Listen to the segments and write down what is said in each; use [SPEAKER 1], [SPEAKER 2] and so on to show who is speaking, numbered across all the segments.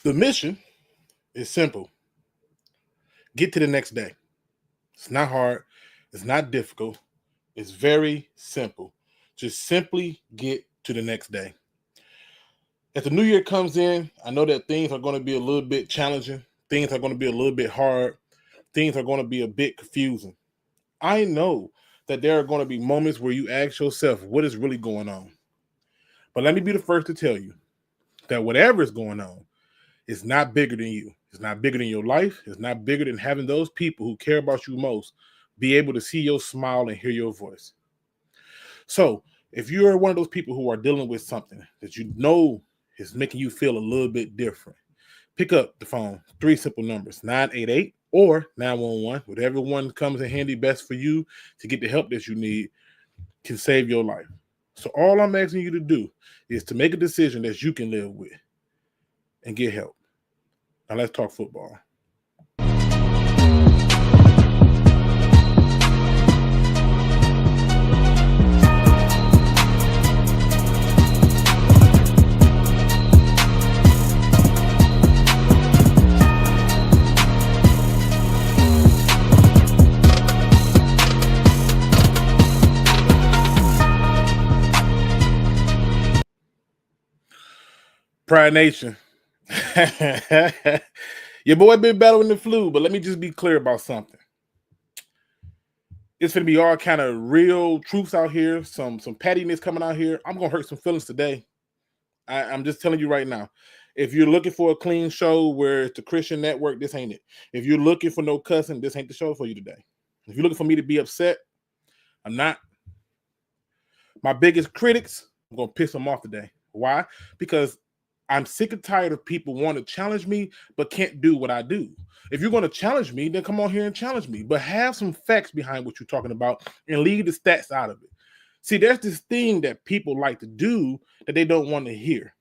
[SPEAKER 1] The mission is simple. Get to the next day. It's not hard. It's not difficult. It's very simple. Just simply get to the next day. As the new year comes in, I know that things are going to be a little bit challenging. Things are going to be a little bit hard. Things are going to be a bit confusing. I know that there are going to be moments where you ask yourself, what is really going on? But let me be the first to tell you that whatever is going on is not bigger than you. It's not bigger than your life. It's not bigger than having those people who care about you most be able to see your smile and hear your voice. So if you're one of those people who are dealing with something that you know is making you feel a little bit different, pick up the phone, 3 simple numbers, 988 or 911, whatever one comes in handy best for you to get the help that you need can save your life. So all I'm asking you to do is to make a decision that you can live with and get help. Now let's talk football. Pride Nation. Your boy been battling the flu, but let me just be clear about something. It's going to be all kind of real truths out here, some pettiness coming out here. I'm going to hurt some feelings today. I'm just telling you right now. If you're looking for a clean show where it's the Christian network, this ain't it. If you're looking for no cussing, this ain't the show for you today. If you're looking for me to be upset, I'm not. My biggest critics, I'm going to piss them off today. Why? Because I'm sick and tired of people wanting to challenge me but can't do what I do. If you're going to challenge me, then come on here and challenge me. But have some facts behind what you're talking about and leave the stats out of it. See, there's this thing that people like to do that they don't want to hear.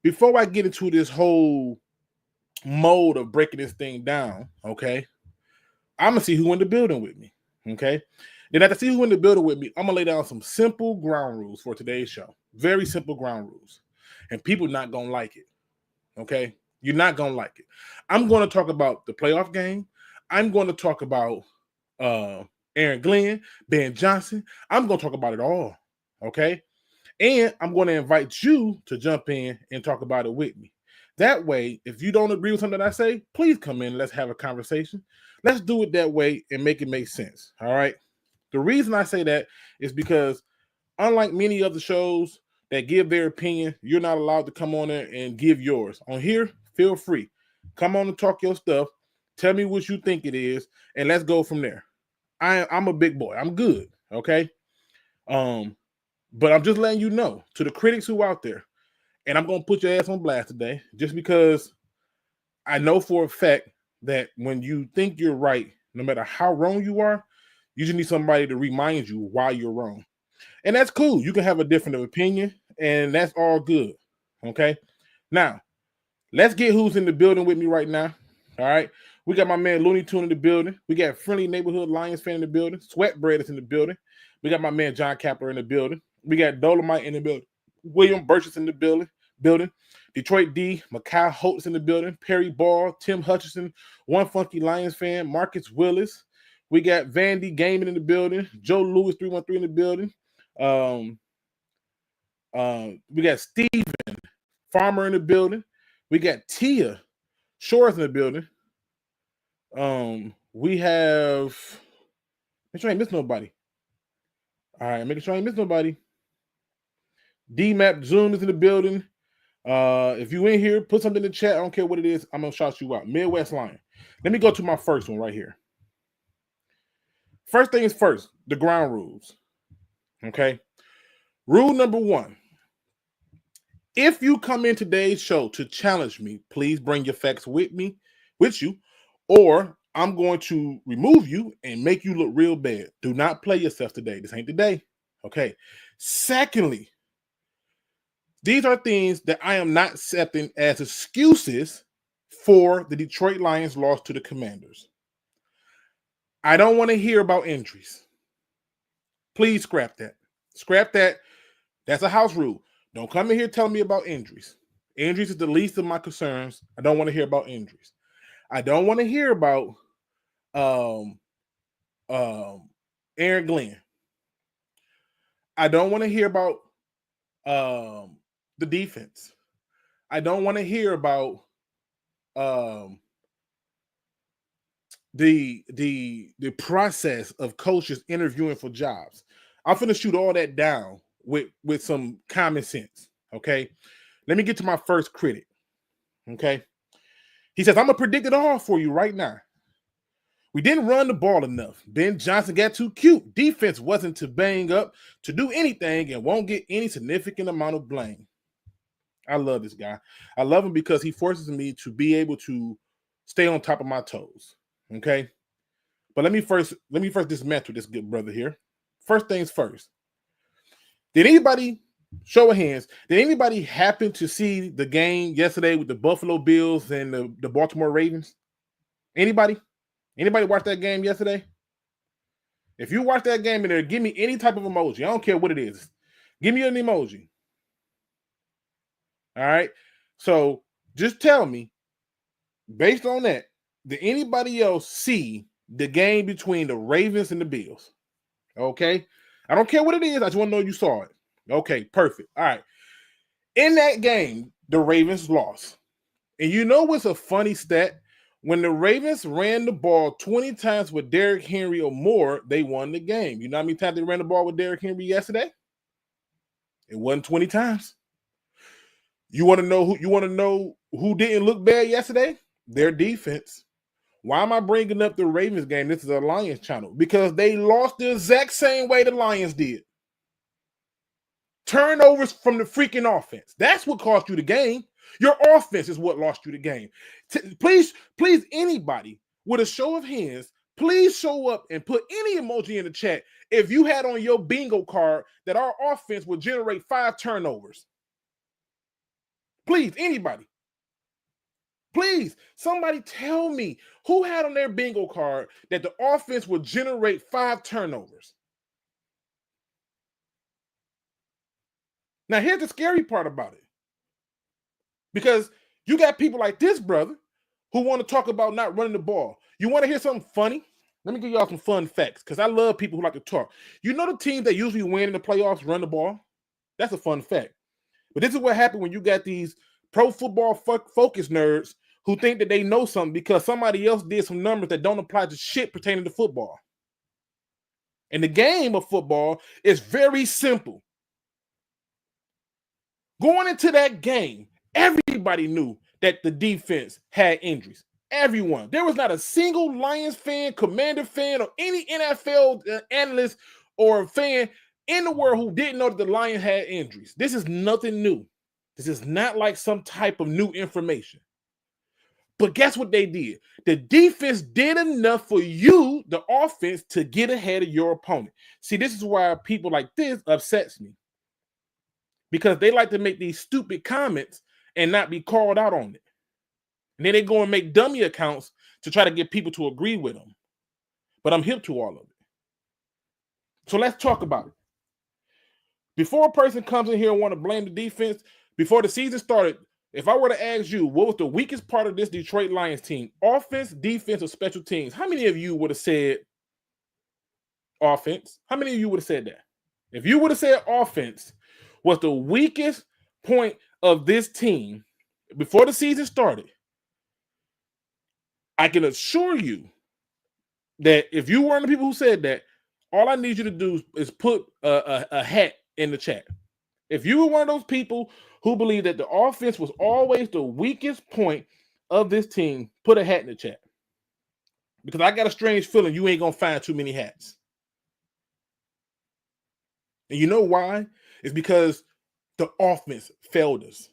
[SPEAKER 1] Before I get into this whole mode of breaking this thing down, okay, I'm going to see who in the building with me, okay? Then after see who in the building with me, I'm going to lay down some simple ground rules for today's show. Very simple ground rules. And people not going to like it, okay? You're not going to like it. I'm going to talk about the playoff game. I'm going to talk about Aaron Glenn, Ben Johnson. I'm going to talk about it all, okay? And I'm going to invite you to jump in and talk about it with me. That way, if you don't agree with something that I say, please come in. Let's have a conversation. Let's do it that way and make it make sense, all right? The reason I say that is because unlike many other shows that give their opinion, you're not allowed to come on there and give yours. On here, feel free. Come on and talk your stuff. Tell me what you think it is, and let's go from there. I'm a big boy. I'm good, okay? But I'm just letting you know, to the critics who out there, and I'm going to put your ass on blast today, just because I know for a fact that when you think you're right, no matter how wrong you are, you just need somebody to remind you why you're wrong. And that's cool. You can have a different opinion, and that's all good, okay? Now, let's get who's in the building with me right now, all right? We got my man Looney Tune in the building. We got Friendly Neighborhood Lions fan in the building. Sweatbread is in the building. We got my man Jon Kapler in the building. We got Dolomite in the building. William Birch is in the building. Detroit D, Makai Holt is in the building. Perry Ball, Tim Hutchinson, One Funky Lions fan, Marcus Willis. We got Vandy Gaming in the building. Joe Lewis 313 in the building. We got Steven Farmer in the building. We got Tia Shores in the building. We have, make sure I ain't miss nobody. All right, making sure I ain't miss nobody. D-Map Zoom is in the building. If you in here, put something in the chat. I don't care what it is. I'm gonna shout you out. Midwest Lion. Let me go to my first one right here. First things first, the ground rules. Okay. Rule number 1. If you come in today's show to challenge me, please bring your facts with you, or I'm going to remove you and make you look real bad. Do not play yourself today. This ain't the day. Okay. Secondly, these are things that I am not accepting as excuses for the Detroit Lions loss to the Commanders. I don't want to hear about injuries. Please scrap that. Scrap that. That's a house rule. Don't come in here telling me about injuries. Injuries is the least of my concerns. I don't want to hear about injuries. I don't want to hear about Aaron Glenn. I don't want to hear about the defense. I don't want to hear about the process of coaches interviewing for jobs. I'm finna shoot all that down with some common sense. Okay, let me get to my first critic. Okay, he says, I'm gonna predict it all for you right now. We didn't run the ball enough. Ben Johnson got too cute. Defense wasn't to bang up to do anything and won't get any significant amount of blame. I love this guy. I love him because he forces me to be able to stay on top of my toes. Okay. But let me first dismantle this good brother here. First things first. Did anybody, show of hands, did anybody happen to see the game yesterday with the Buffalo Bills and the Baltimore Ravens? Anybody? Anybody watch that game yesterday? If you watch that game in there, give me any type of emoji. I don't care what it is. Give me an emoji. All right. So just tell me, based on that, did anybody else see the game between the Ravens and the Bills? Okay. I don't care what it is. I just want to know you saw it. Okay, perfect. All right. In that game, the Ravens lost. And you know what's a funny stat? When the Ravens ran the ball 20 times with Derrick Henry or more, they won the game. You know how many times they ran the ball with Derrick Henry yesterday? It wasn't 20 times. You want to know who didn't look bad yesterday? Their defense. Why am I bringing up the Ravens game? This is a Lions channel. Because they lost the exact same way the Lions did. Turnovers from the freaking offense. That's what cost you the game. Your offense is what lost you the game. Please, anybody with a show of hands, please show up and put any emoji in the chat if you had on your bingo card that our offense would generate 5 turnovers. Please, anybody. Please, somebody tell me who had on their bingo card that the offense would generate 5 turnovers. Now, here's the scary part about it. Because you got people like this brother who want to talk about not running the ball. You want to hear something funny? Let me give y'all some fun facts because I love people who like to talk. You know the teams that usually win in the playoffs run the ball? That's a fun fact. But this is what happened when you got these pro football focus nerds who think that they know something because somebody else did some numbers that don't apply to shit pertaining to football. And the game of football is very simple. Going into that game, everybody knew that the defense had injuries. Everyone. There was not a single Lions fan, Commander fan, or any NFL analyst or fan in the world who didn't know that the Lions had injuries. This is nothing new. This is not like some type of new information. But guess what they did? The defense did enough for you, the offense, to get ahead of your opponent. See, this is why people like this upsets me. Because they like to make these stupid comments and not be called out on it. And then they go and make dummy accounts to try to get people to agree with them. But I'm hip to all of it. So let's talk about it. Before a person comes in here and want to blame the defense, before the season started, if I were to ask you, what was the weakest part of this Detroit Lions team? Offense, defense, or special teams? How many of you would have said offense? How many of you would have said that? If you would have said offense was the weakest point of this team before the season started, I can assure you that if you were one of the people who said that, all I need you to do is put a hat in the chat. If you were one of those people who believe that the offense was always the weakest point of this team, put a hat in the chat. Because I got a strange feeling you ain't going to find too many hats. And you know why? It's because the offense failed us.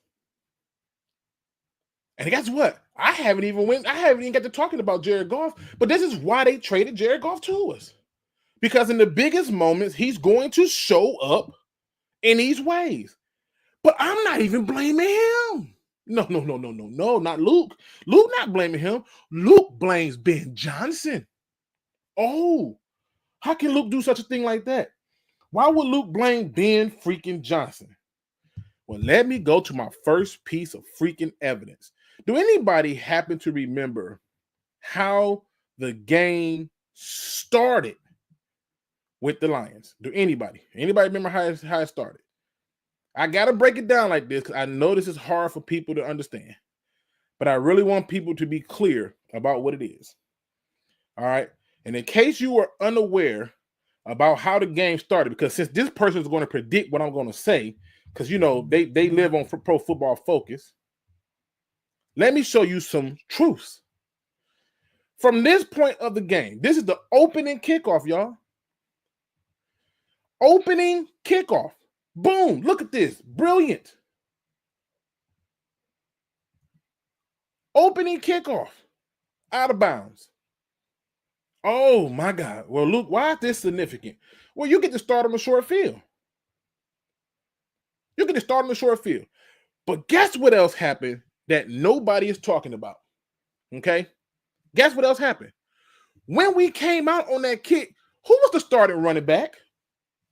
[SPEAKER 1] And guess what? I haven't even got to talking about Jared Goff, but this is why they traded Jared Goff to us. Because in the biggest moments, he's going to show up in these ways. But I'm not even blaming him. No, not Luke. Luke not blaming him. Luke blames Ben Johnson. Oh, how can Luke do such a thing like that? Why would Luke blame Ben freaking Johnson? Well, let me go to my first piece of freaking evidence. Do anybody happen to remember how the game started with the Lions? Do anybody remember how it started? I got to break it down like this because I know this is hard for people to understand, but I really want people to be clear about what it is. All right. And in case you were unaware about how the game started, because since this person is going to predict what I'm going to say, because, you know, they live on Pro Football Focus, let me show you some truths. From this point of the game, this is the opening kickoff, y'all. Opening kickoff. Boom. Look at this. Brilliant. Opening kickoff. Out of bounds. Oh, my God. Well, Luke, why is this significant? Well, you get to start on the short field. But guess what else happened that nobody is talking about? Okay? Guess what else happened? When we came out on that kick, who was the starting running back?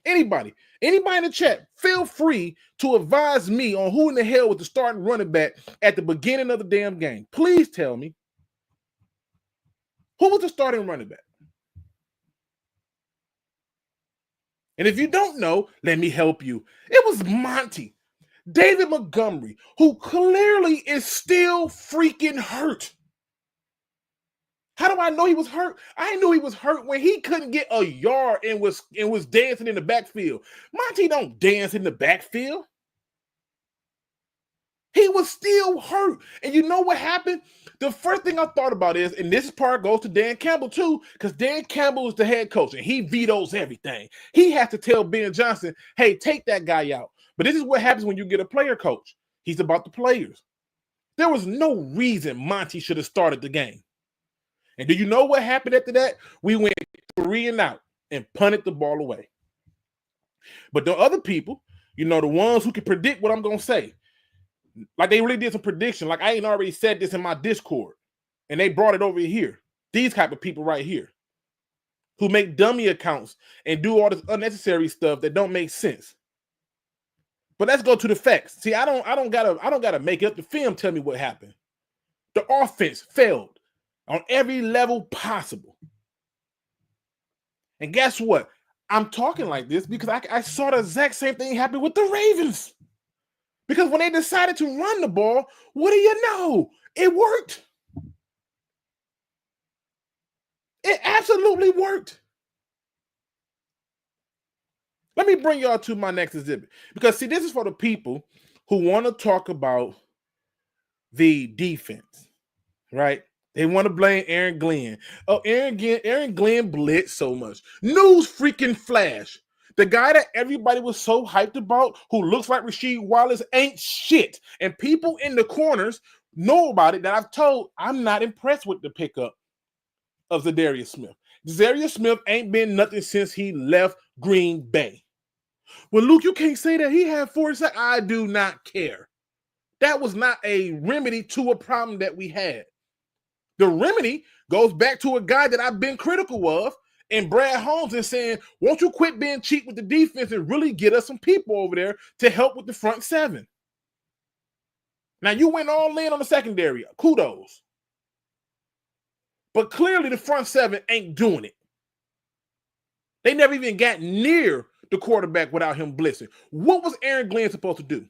[SPEAKER 1] Anybody in the chat, feel free to advise me on who in the hell was the starting running back at the beginning of the damn game. Please tell me. Who was the starting running back? And if you don't know, let me help you. It was Monty, David Montgomery, who clearly is still freaking hurt. How do I know he was hurt? I knew he was hurt when he couldn't get a yard and was dancing in the backfield. Monty don't dance in the backfield. He was still hurt. And you know what happened? The first thing I thought about is, and this part goes to Dan Campbell too, because Dan Campbell is the head coach and he vetoes everything. He has to tell Ben Johnson, hey, take that guy out. But this is what happens when you get a player coach. He's about the players. There was no reason Monty should have started the game. And do you know what happened after that? We went 3 and out and punted the ball away. But the other people, you know, the ones who can predict what I'm going to say, like they really did some prediction. Like I ain't already said this in my Discord, and they brought it over here. These type of people right here who make dummy accounts and do all this unnecessary stuff that don't make sense. But let's go to the facts. See, I don't gotta make up the film. Tell me what happened. The offense failed on every level possible. And guess what? I'm talking like this because I saw the exact same thing happen with the Ravens. Because when they decided to run the ball, what do you know? It worked. It absolutely worked. Let me bring y'all to my next exhibit. Because, see, this is for the people who want to talk about the defense, right? They want to blame Aaron Glenn. Oh, Aaron Glenn blitzed so much. News freaking flash. The guy that everybody was so hyped about, who looks like Rasheed Wallace, ain't shit. And people in the corners know about it that I've told I'm not impressed with the pickup of Za'Darius Smith. Za'Darius Smith ain't been nothing since he left Green Bay. Well, Luke, you can't say that. He had 4 sacks. I do not care. That was not a remedy to a problem that we had. The remedy goes back to a guy that I've been critical of, and Brad Holmes, and saying, won't you quit being cheap with the defense and really get us some people over there to help with the front seven? Now, you went all in on the secondary. Kudos. But clearly the front seven ain't doing it. They never even got near the quarterback without him blitzing. What was Aaron Glenn supposed to do?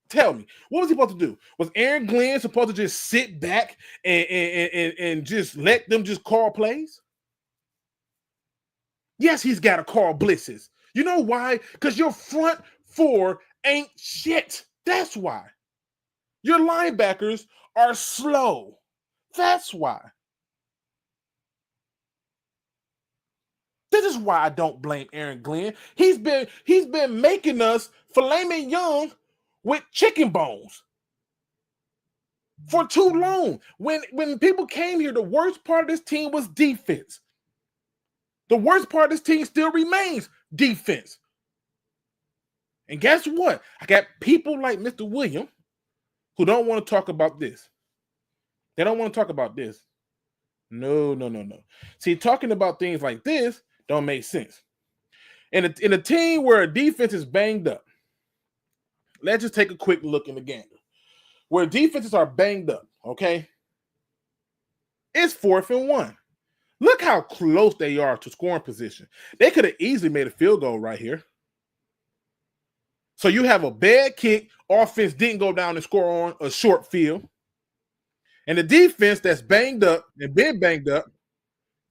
[SPEAKER 1] Tell me, what was he supposed to do? Was Aaron Glenn supposed to just sit back and just let them just call plays? Yes, he's got to call blitzes. You know why? Because your front four ain't shit. That's why. Your linebackers are slow. That's why. This is why I don't blame Aaron Glenn. He's been making us filet mignon with chicken bones for too long. When people came here, the worst part of this team was defense. The worst part of this team still remains defense. And guess what? I got people like Mr. William who don't want to talk about this. They don't want to talk about this. No. See, talking about things like this don't make sense. In a team where a defense is banged up, let's just take a quick look in the gander. Where defenses are banged up, okay? It's 4th and 1. Look how close they are to scoring position. They could have easily made a field goal right here. So you have a bad kick. Offense didn't go down and score on a short field. And the defense that's banged up and been banged up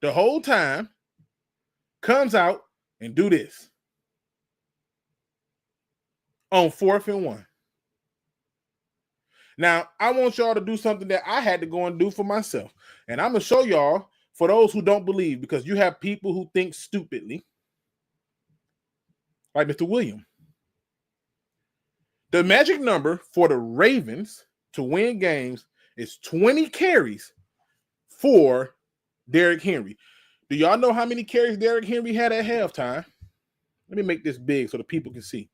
[SPEAKER 1] the whole time comes out and do this on 4th and 1. Now, I want y'all to do something that I had to go and do for myself. And I'm going to show y'all, for those who don't believe, because you have people who think stupidly, like Mr. William. The magic number for the Ravens to win games is 20 carries for Derrick Henry. Do y'all know how many carries Derrick Henry had at halftime? Let me make this big so the people can see.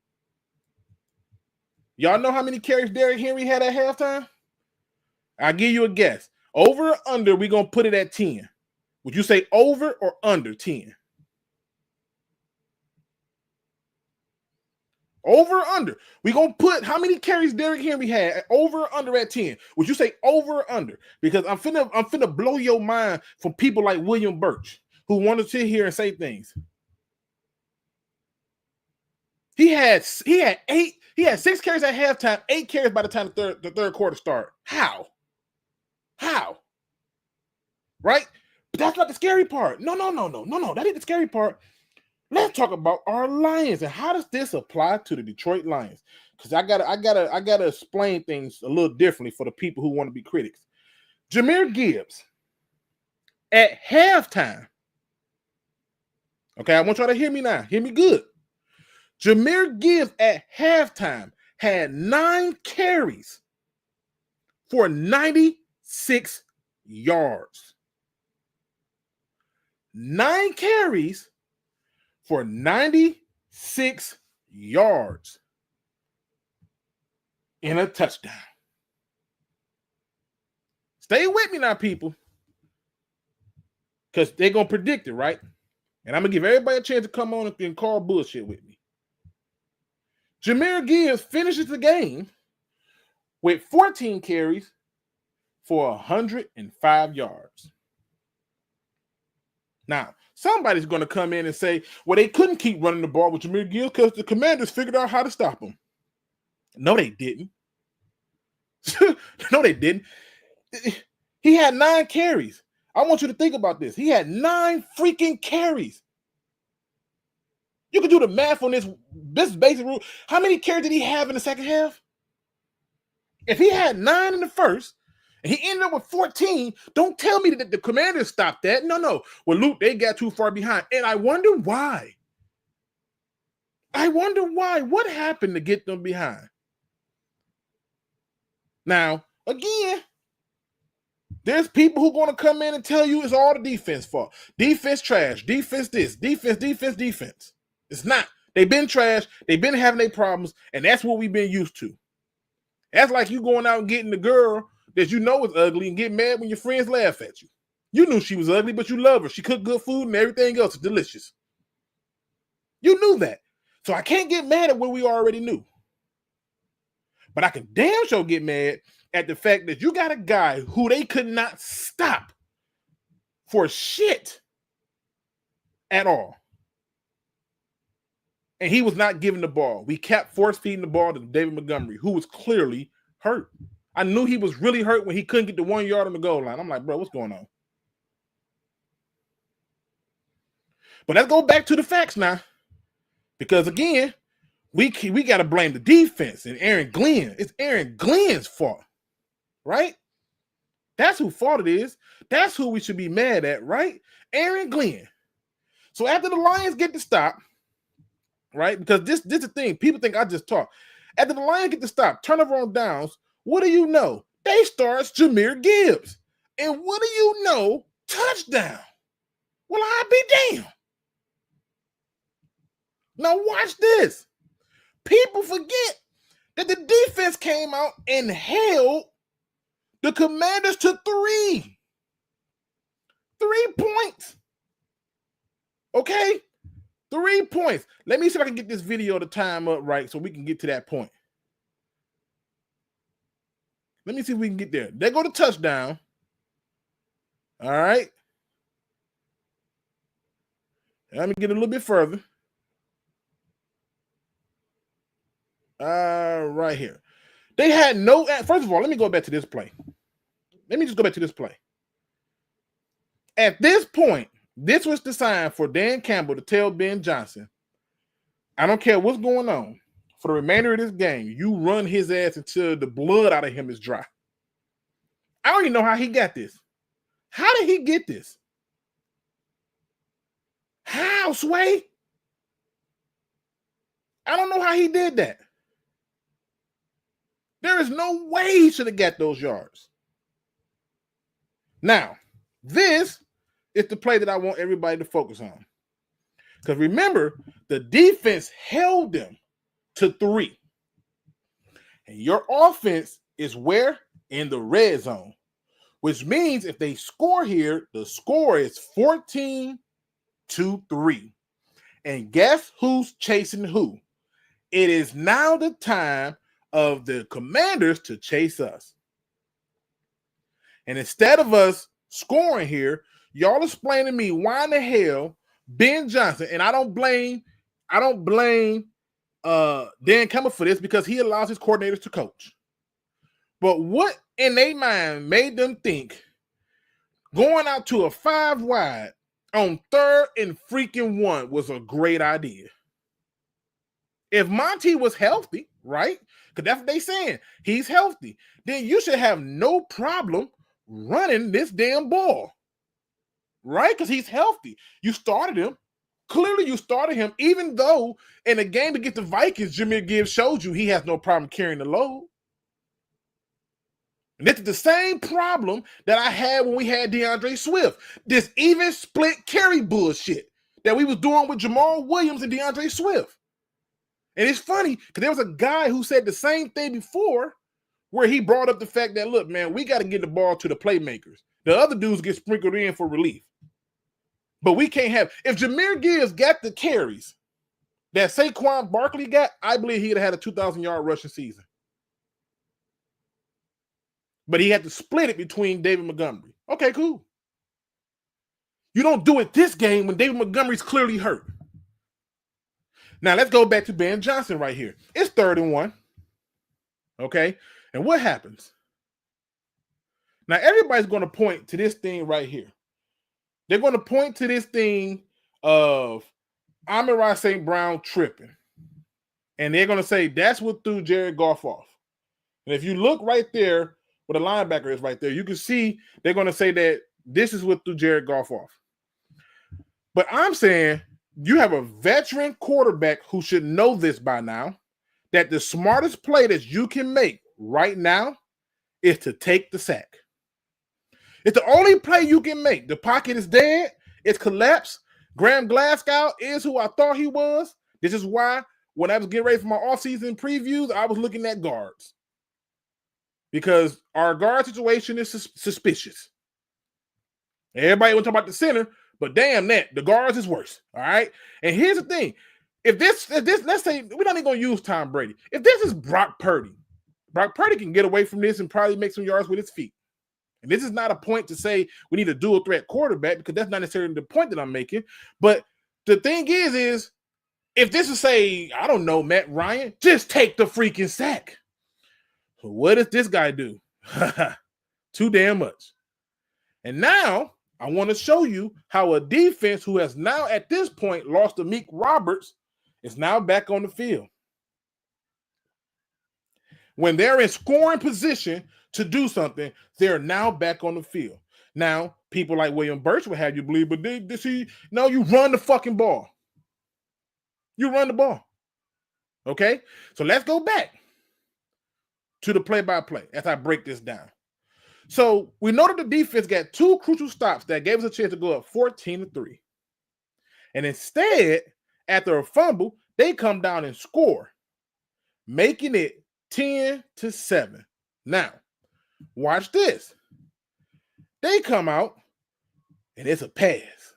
[SPEAKER 1] Y'all know how many carries Derrick Henry had at halftime? I'll give you a guess. Over or under, we're going to put it at 10. Would you say over or under 10? Over or under? We're going to put how many carries Derrick Henry had over or under at 10. Would you say over or under? Because I'm finna blow your mind from people like William Birch who want to sit here and say things. He had 6 carries at halftime, 8 carries by the time the third quarter started. How? Right? But that's not the scary part. No. That ain't the scary part. Let's talk about our Lions and how does this apply to the Detroit Lions? Because I gotta explain things a little differently for the people who want to be critics. Jahmyr Gibbs at halftime. Okay, I want y'all to hear me now. Hear me good. Jahmyr Gibbs at halftime had 9 carries for 96 yards. 9 carries for 96 yards in a touchdown. Stay with me now, people, because they're going to predict it, right? And I'm going to give everybody a chance to come on and call bullshit with me. Jahmyr Gibbs finishes the game with 14 carries for 105 yards. Now, somebody's going to come in and say, well, they couldn't keep running the ball with Jahmyr Gibbs because the Commanders figured out how to stop him. No, they didn't. No, they didn't. He had 9 carries. I want you to think about this. He had 9 freaking carries. You can do the math on this basic rule. How many carries did he have in the second half? If he had 9 in the first, and he ended up with 14, don't tell me that the Commanders stopped that. No. Well, Luke, they got too far behind. And I wonder why. What happened to get them behind? Now, again, there's people who are going to come in and tell you it's all the defense fault. Defense trash. Defense this. Defense. It's not. They've been trash. They've been having their problems, and that's what we've been used to. That's like you going out and getting the girl that you know is ugly and get mad when your friends laugh at you. You knew she was ugly, but you love her. She cooked good food and everything else is delicious. You knew that. So I can't get mad at what we already knew. But I can damn sure get mad at the fact that you got a guy who they could not stop for shit at all. And he was not given the ball. We kept force-feeding the ball to David Montgomery, who was clearly hurt. I knew he was really hurt when he couldn't get the 1 yard on the goal line. I'm like, bro, what's going on? But let's go back to the facts now. Because, again, we got to blame the defense and Aaron Glenn. It's Aaron Glenn's fault, right? That's whose fault it is. That's who we should be mad at, right? Aaron Glenn. So after the Lions get the stop, right? Because this is the thing. People think I just talk. After the Lions get the stop, turnover on downs, what do you know? They start Jahmyr Gibbs. And what do you know? Touchdown. Well, I'll be damned. Now watch this. People forget that the defense came out and held the Commanders to 3. 3 points. Okay? 3 points. Let me see if I can get this video to time up right so we can get to that point. Let me see if we can get there. They go to touchdown. All right. Let me get a little bit further. Right here. They had no, first of all, let me go back to this play. Let me just go back to this play. At this point, this was the sign for Dan Campbell to tell Ben Johnson, I don't care what's going on. For the remainder of this game, you run his ass until the blood out of him is dry. I don't even know how he got this. How did he get this? How, Sway? I don't know how he did that. There is no way he should have got those yards. Now, this is the play that I want everybody to focus on. Because remember, the defense held them to 3. And your offense is where? In the red zone. Which means if they score here, the score is 14-3. And guess who's chasing who? It is now the time of the Commanders to chase us. And instead of us scoring here, y'all explain to me why in the hell Ben Johnson, and I don't blame Dan Campbell for this because he allows his coordinators to coach. But what in their mind made them think going out to a 5 wide on 3rd and freaking 1 was a great idea? If Monty was healthy, right? Because that's what they saying. He's healthy. Then you should have no problem running this damn ball. Right? Because he's healthy. You started him. Clearly you started him, even though in the game against the Vikings, Jahmyr Gibbs showed you he has no problem carrying the load. And this is the same problem that I had when we had DeAndre Swift. This even split carry bullshit that we was doing with Jamal Williams and DeAndre Swift. And it's funny because there was a guy who said the same thing before where he brought up the fact that, look, man, we got to get the ball to the playmakers. The other dudes get sprinkled in for relief. But we can't have – if Jahmyr Gibbs got the carries that Saquon Barkley got, I believe he'd have had a 2,000-yard rushing season. But he had to split it between David Montgomery. Okay, cool. You don't do it this game when David Montgomery's clearly hurt. Now, let's go back to Ben Johnson right here. It's 3rd and 1. Okay? And what happens? Now, everybody's going to point to this thing right here. They're going to point to this thing of Amon-Ra St. Brown tripping. And they're going to say, that's what threw Jared Goff off. And if you look right there, where the linebacker is right there, you can see they're going to say that this is what threw Jared Goff off. But I'm saying you have a veteran quarterback who should know this by now, that the smartest play that you can make right now is to take the sack. It's the only play you can make. The pocket is dead. It's collapsed. Graham Glasgow is who I thought he was. This is why when I was getting ready for my offseason previews, I was looking at guards. Because our guard situation is suspicious. Everybody was talking about the center, but damn that, the guards is worse. All right. And here's the thing. If this, let's say we're not even going to use Tom Brady. If this is Brock Purdy can get away from this and probably make some yards with his feet. And this is not a point to say we need a dual threat quarterback because that's not necessarily the point that I'm making. But the thing is if this is, say, I don't know, Matt Ryan, just take the freaking sack. What does this guy do? Too damn much. And now I want to show you how a defense who has now at this point lost to Meek Roberts is now back on the field. When they're in scoring position to do something, they're now back on the field. Now, people like William Birch would have you believe, but no, you run the fucking ball. You run the ball. Okay? So let's go back to the play-by-play as I break this down. So we know that the defense got 2 crucial stops that gave us a chance to go up 14-3. And instead, after a fumble, they come down and score, making it 10-7. Now, watch this. They come out, and it's a pass.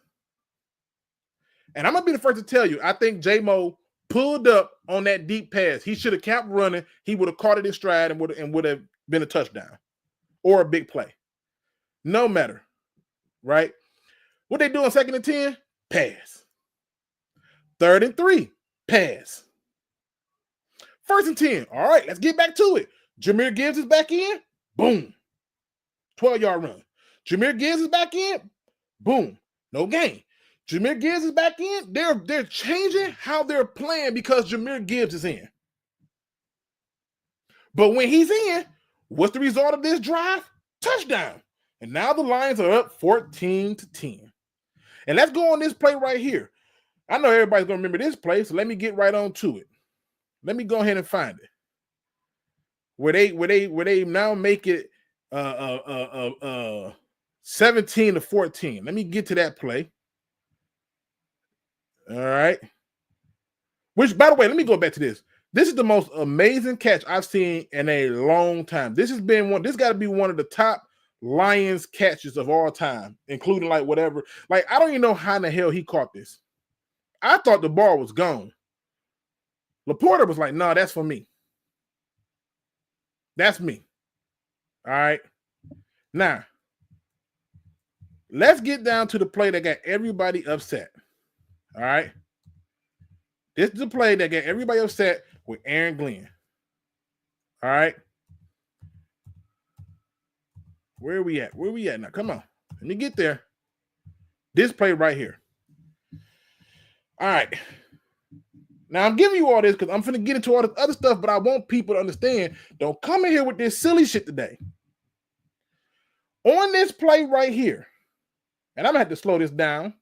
[SPEAKER 1] And I'm going to be the first to tell you, I think J-Mo pulled up on that deep pass. He should have kept running. He would have caught it in stride and would have been a touchdown or a big play. No matter, right? What they do on 2nd and 10? Pass. 3rd and 3, pass. 1st and 10. All right, let's get back to it. Jahmyr Gibbs is back in. Boom. 12-yard run. Jahmyr Gibbs is back in. Boom. No gain. Jahmyr Gibbs is back in. They're changing how they're playing because Jahmyr Gibbs is in. But when he's in, what's the result of this drive? Touchdown. And now the Lions are up 14-10. And let's go on this play right here. I know everybody's going to remember this play, so let me get right on to it. Let me go ahead and find it. Where they now make it 17-14. Let me get to that play. All right. Which, by the way, let me go back to this. This is the most amazing catch I've seen in a long time. This got to be one of the top Lions catches of all time, including like whatever. Like, I don't even know how in the hell he caught this. I thought the ball was gone. Laporta was like, no, that's for me. That's me. All right. Now, let's get down to the play that got everybody upset. All right. This is the play that got everybody upset with Aaron Glenn. All right. Where are we at? Where are we at now? Come on. Let me get there. This play right here. All right. Now, I'm giving you all this because I'm finna get into all this other stuff, but I want people to understand, don't come in here with this silly shit today. On this play right here, and I'm going to have to slow this down.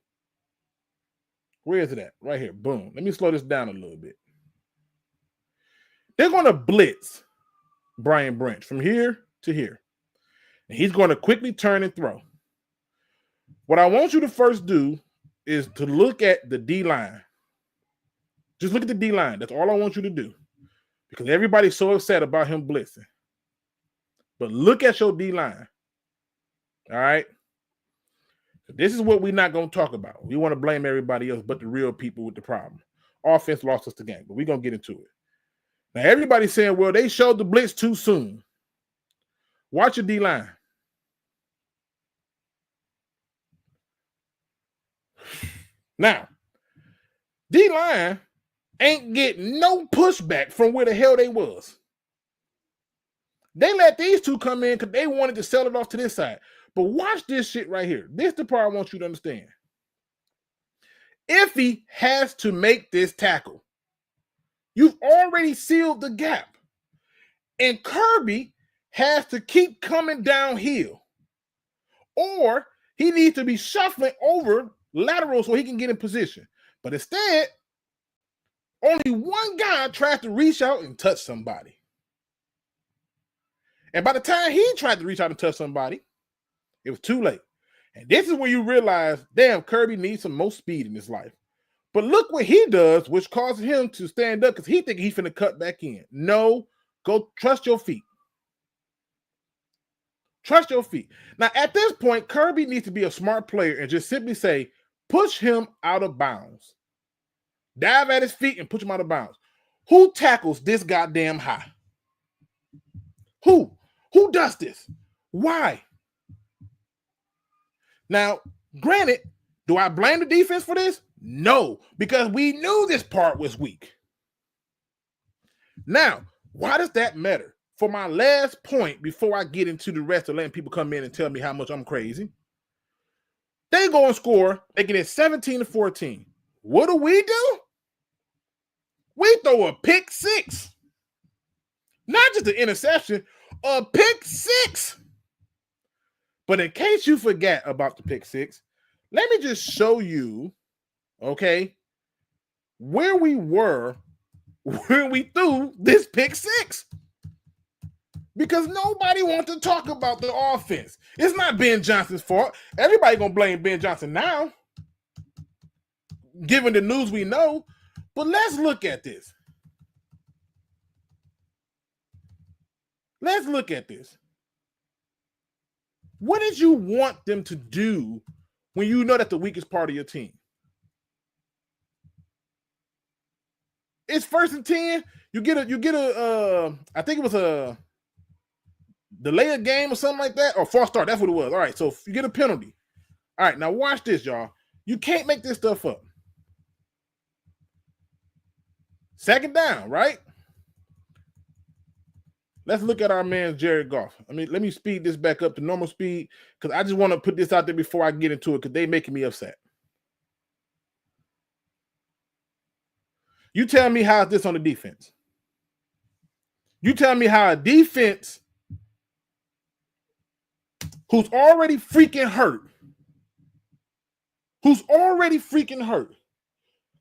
[SPEAKER 1] Where is it at? Right here. Boom. Let me slow this down a little bit. They're going to blitz Brian Branch from here to here. And he's going to quickly turn and throw. What I want you to first do is to look at the D-line. Just look at the D-line. That's all I want you to do. Because everybody's so upset about him blitzing. But look at your D-line. All right? This is what we're not going to talk about. We want to blame everybody else but the real people with the problem. Offense lost us the game, but we're going to get into it. Now, everybody's saying, well, they showed the blitz too soon. Watch your D-line. Now, D-line ain't getting no pushback from where the hell they was. They let these two come in because they wanted to sell it off to this side. But watch this shit right here. This is the part I want you to understand. If he has to make this tackle, you've already sealed the gap. And Kirby has to keep coming downhill. Or he needs to be shuffling over lateral so he can get in position. But instead, only one guy tried to reach out and touch somebody. And by the time he tried to reach out and touch somebody, it was too late. And this is where you realize, damn, Kirby needs some more speed in his life. But look what he does, which causes him to stand up because he thinks he's finna cut back in. No, go trust your feet. Trust your feet. Now, at this point, Kirby needs to be a smart player and just simply say, push him out of bounds. Dive at his feet and push him out of bounds. Who tackles this goddamn high? Who? Who does this? Why? Now, granted, do I blame the defense for this? No, because we knew this part was weak. Now, why does that matter? For my last point, before I get into the rest of letting people come in and tell me how much I'm crazy, they go and score. They get it 17-14. What do? We throw a pick six. Not just an interception, a pick six. But in case you forget about the pick six, let me just show you, okay, where we were when we threw this pick six. Because nobody wants to talk about the offense. It's not Ben Johnson's fault. Everybody gonna blame Ben Johnson now, given the news we know. But let's look at this. Let's look at this. What did you want them to do when you know that's the weakest part of your team? It's 1st and 10. You get a I think it was a delay a game or something like that, or false start. That's what it was. All right, so if you get a penalty. All right, now watch this, y'all. You can't make this stuff up. Second down, right? Let's look at our man Jared Goff. I mean, let me speed this back up to normal speed because I just want to put this out there before I get into it because they're making me upset. You tell me how this on the defense. You tell me how a defense who's already freaking hurt,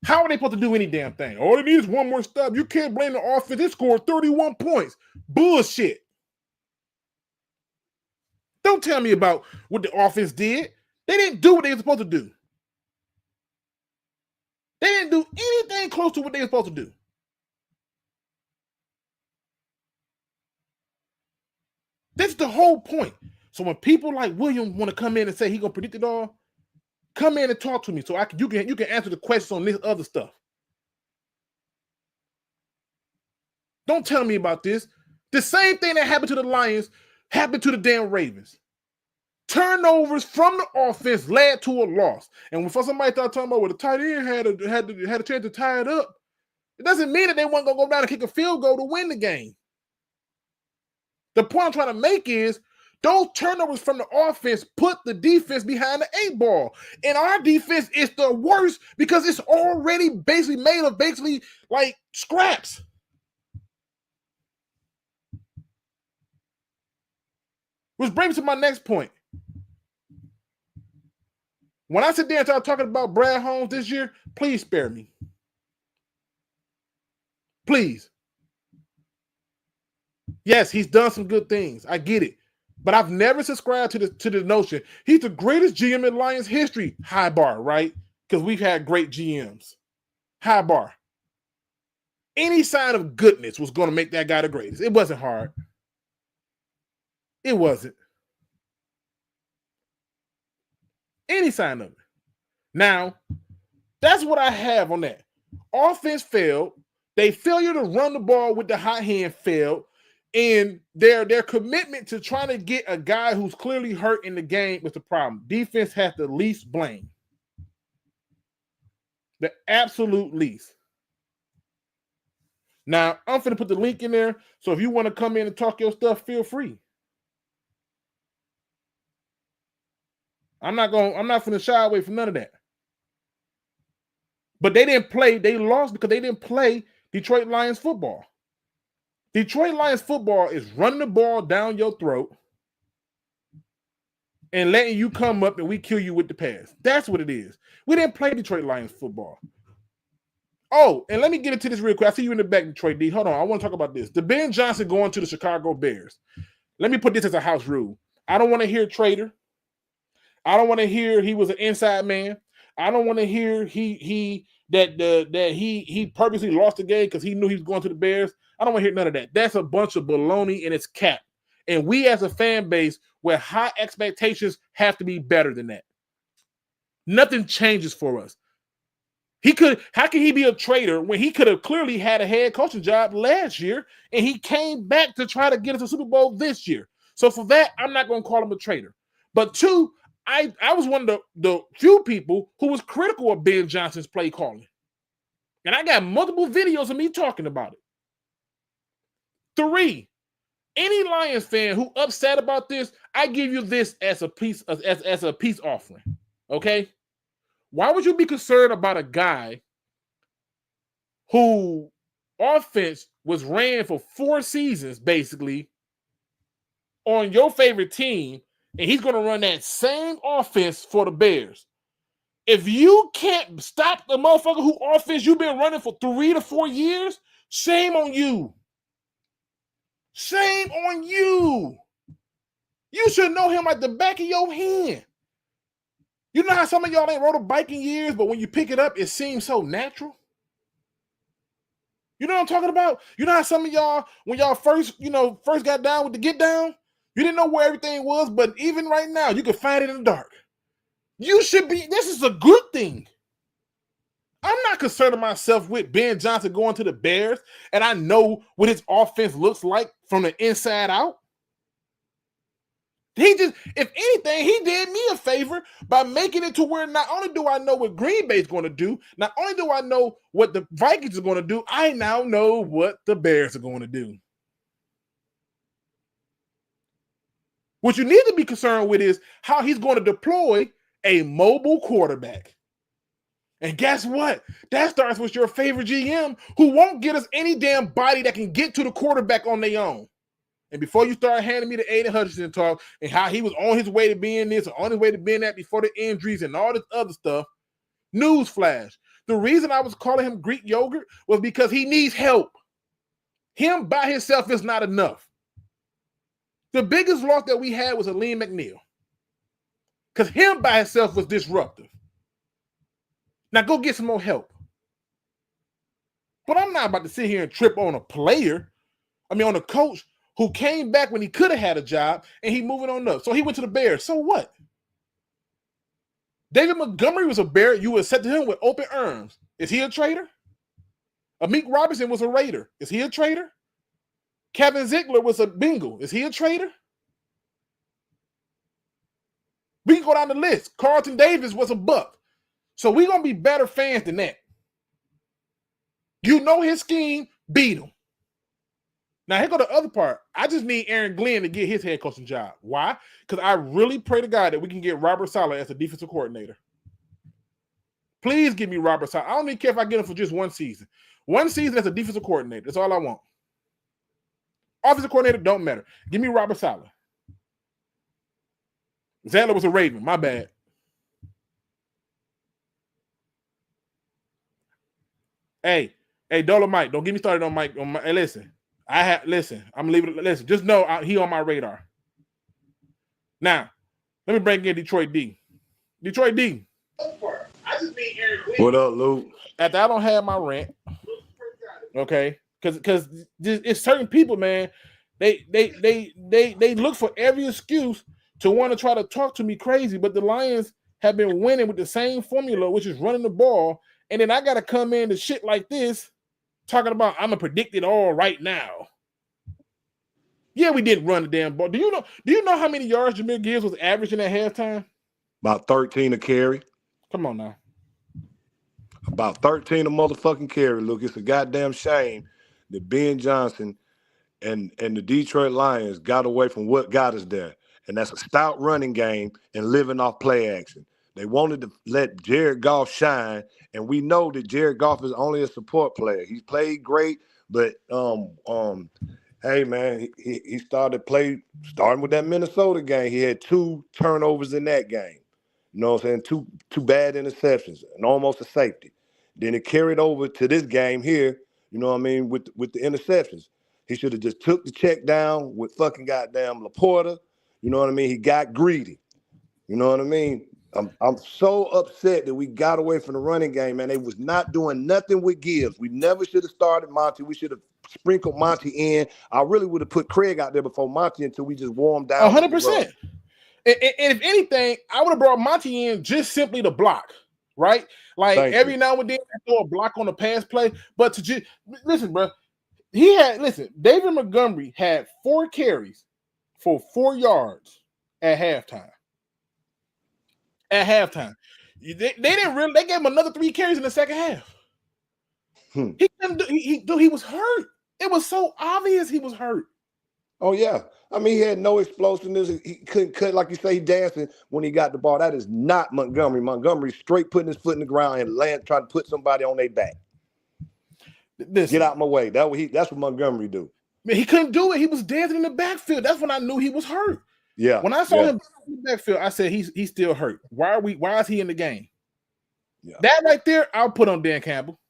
[SPEAKER 1] how are they supposed to do any damn thing? All it needs is one more stop. You can't blame the offense. They scored 31 points. Bullshit. Don't tell me about what the offense did. They didn't do what they were supposed to do. They didn't do anything close to what they were supposed to do. That's the whole point. So when people like William want to come in and say he's going to predict it all, come in and talk to me so you can answer the questions on this other stuff. Don't tell me about this. The same thing that happened to the Lions happened to the damn Ravens. Turnovers from the offense led to a loss. And when somebody started talking about the tight end had a chance to tie it up, it doesn't mean that they weren't going to go down and kick a field goal to win the game. The point I'm trying to make is those turnovers from the offense put the defense behind the 8 ball. And our defense is the worst because it's already basically made of like scraps. Which brings me to my next point. When I sit there and start talking about Brad Holmes this year, please spare me. Please. Yes, he's done some good things. I get it. But I've never subscribed to the notion he's the greatest GM in Lions history. High bar, right? Because we've had great GMs. High bar. Any sign of goodness was going to make that guy the greatest. It wasn't hard. It wasn't. Any sign of it. Now, that's what I have on that. Offense failed. They failure to run the ball with the hot hand failed. And their commitment to trying to get a guy who's clearly hurt in the game was the problem. Defense has the least blame. The absolute least. Now, I'm going to put the link in there. So if you want to come in and talk your stuff, feel free. I'm not going to shy away from none of that. But they lost because they didn't play Detroit Lions football. Detroit Lions football is running the ball down your throat and letting you come up and we kill you with the pass. That's what it is. We didn't play Detroit Lions football. Oh, and let me get into this real quick. I see you in the back, Detroit D. Hold on. I want to talk about this. The Ben Johnson going to the Chicago Bears. Let me put this as a house rule. I don't want to hear traitor. I don't want to hear he was an inside man. I don't want to hear he purposely lost the game because he knew he was going to the Bears. I don't want to hear none of that. That's a bunch of baloney and it's cap. And we as a fan base with high expectations have to be better than that. Nothing changes for us. How can he be a traitor when he could have clearly had a head coaching job last year and he came back to try to get us a Super Bowl this year? So for that, I'm not going to call him a traitor. But two, I was one of the few people who was critical of Ben Johnson's play calling. And I got multiple videos of me talking about it. 3, any Lions fan who upset about this, I give you this as a peace offering. Okay? Why would you be concerned about a guy who offense was ran for 4 seasons, basically, on your favorite team, and he's going to run that same offense for the Bears? If you can't stop the motherfucker who offense you've been running for 3 to 4 years, shame on you. Shame on you. You should know him like the back of your hand. You know how some of y'all ain't rode a bike in years, but when you pick it up, it seems so natural? You know what I'm talking about? You know how some of y'all, when y'all first got down with the get down, you didn't know where everything was, but even right now, you can find it in the dark. This is a good thing. I'm not concerned myself with Ben Johnson going to the Bears, and I know what his offense looks like from the inside out. He just, if anything, he did me a favor by making it to where not only do I know what Green Bay's going to do, not only do I know what the Vikings are going to do, I now know what the Bears are going to do. What you need to be concerned with is how he's going to deploy a mobile quarterback. And guess what? That starts with your favorite GM who won't get us any damn body that can get to the quarterback on their own. And before you start handing me the Aiden Hutchinson talk and how he was on his way to being this or on his way to being that before the injuries and all this other stuff, newsflash. The reason I was calling him Greek yogurt was because he needs help. Him by himself is not enough. The biggest loss that we had was Aleem McNeil. Because him by himself was disruptive. Now go get some more help. But I'm not about to sit here and trip on a on a coach who came back when he could have had a job and he moving on up. So he went to the Bears. So what? David Montgomery was a Bear. You would set to him with open arms. Is he a traitor? Amik Robinson was a Raider. Is he a traitor? Kevin Ziegler was a Bengal. Is he a traitor? We can go down the list. Carlton Davis was a Buck. So we're going to be better fans than that. You know his scheme, beat him. Now, here go the other part. I just need Aaron Glenn to get his head coaching job. Why? Because I really pray to God that we can get Robert Saleh as a defensive coordinator. Please give me Robert Saleh. I don't even care if I get him for just one season. One season as a defensive coordinator. That's all I want. Offensive coordinator don't matter. Give me Robert Saleh. Zandler was a Raven. My bad. Hey, Dolomite, don't get me started on Mike. Hey, listen. I'm gonna leave it. Listen, just know he on my radar. Now, let me bring in Detroit D. Detroit D. I just need Aaron Glenn.
[SPEAKER 2] What up, Luke?
[SPEAKER 1] After I don't have my rant, okay, because it's certain people, man. They look for every excuse to want to try to talk to me crazy, but the Lions have been winning with the same formula, which is running the ball, and then I got to come in to shit like this. Talking about I'm gonna predict it all right now. Yeah, we didn't run the damn ball. Do you know how many yards Jahmyr Gibbs was averaging at halftime?
[SPEAKER 2] About 13 a carry.
[SPEAKER 1] Come on now.
[SPEAKER 2] About 13 a motherfucking carry, Luke. It's a goddamn shame that Ben Johnson and the Detroit Lions got away from what got us there. And that's a stout running game and living off play action. They wanted to let Jared Goff shine, and we know that Jared Goff is only a support player. He's played great, but hey man, he starting with that Minnesota game. He had 2 turnovers in that game. You know what I'm saying? Two bad interceptions and almost a safety. Then it carried over to this game here, you know what I mean, with the interceptions. He should have just took the check down with fucking goddamn Laporta. You know what I mean? He got greedy. You know what I mean? I'm so upset that we got away from the running game, man. They was not doing nothing with Gibbs. We never should have started Monty. We should have sprinkled Monty in. I really would have put Craig out there before Monty until we just wore him down.
[SPEAKER 1] 100%. And if anything, I would have brought Monty in just simply to block, right? Like every now and then, I throw a block on the pass play. But to just listen, bro, David Montgomery had 4 carries for 4 yards at halftime. At halftime, they didn't really. They gave him another 3 carries in the second half. He couldn't do. He was hurt. It was so obvious he was hurt.
[SPEAKER 2] Oh yeah, I mean he had no explosiveness. He couldn't cut like you say. He dancing when he got the ball. That is not Montgomery. Montgomery straight putting his foot in the ground and trying to put somebody on their back. Get out my way. That's what Montgomery do.
[SPEAKER 1] Man, he couldn't do it. He was dancing in the backfield. That's when I knew he was hurt.
[SPEAKER 2] Yeah.
[SPEAKER 1] When I saw him in the backfield, I said he's still hurt. Why is he in the game? Yeah. That right there, I'll put on Dan Campbell.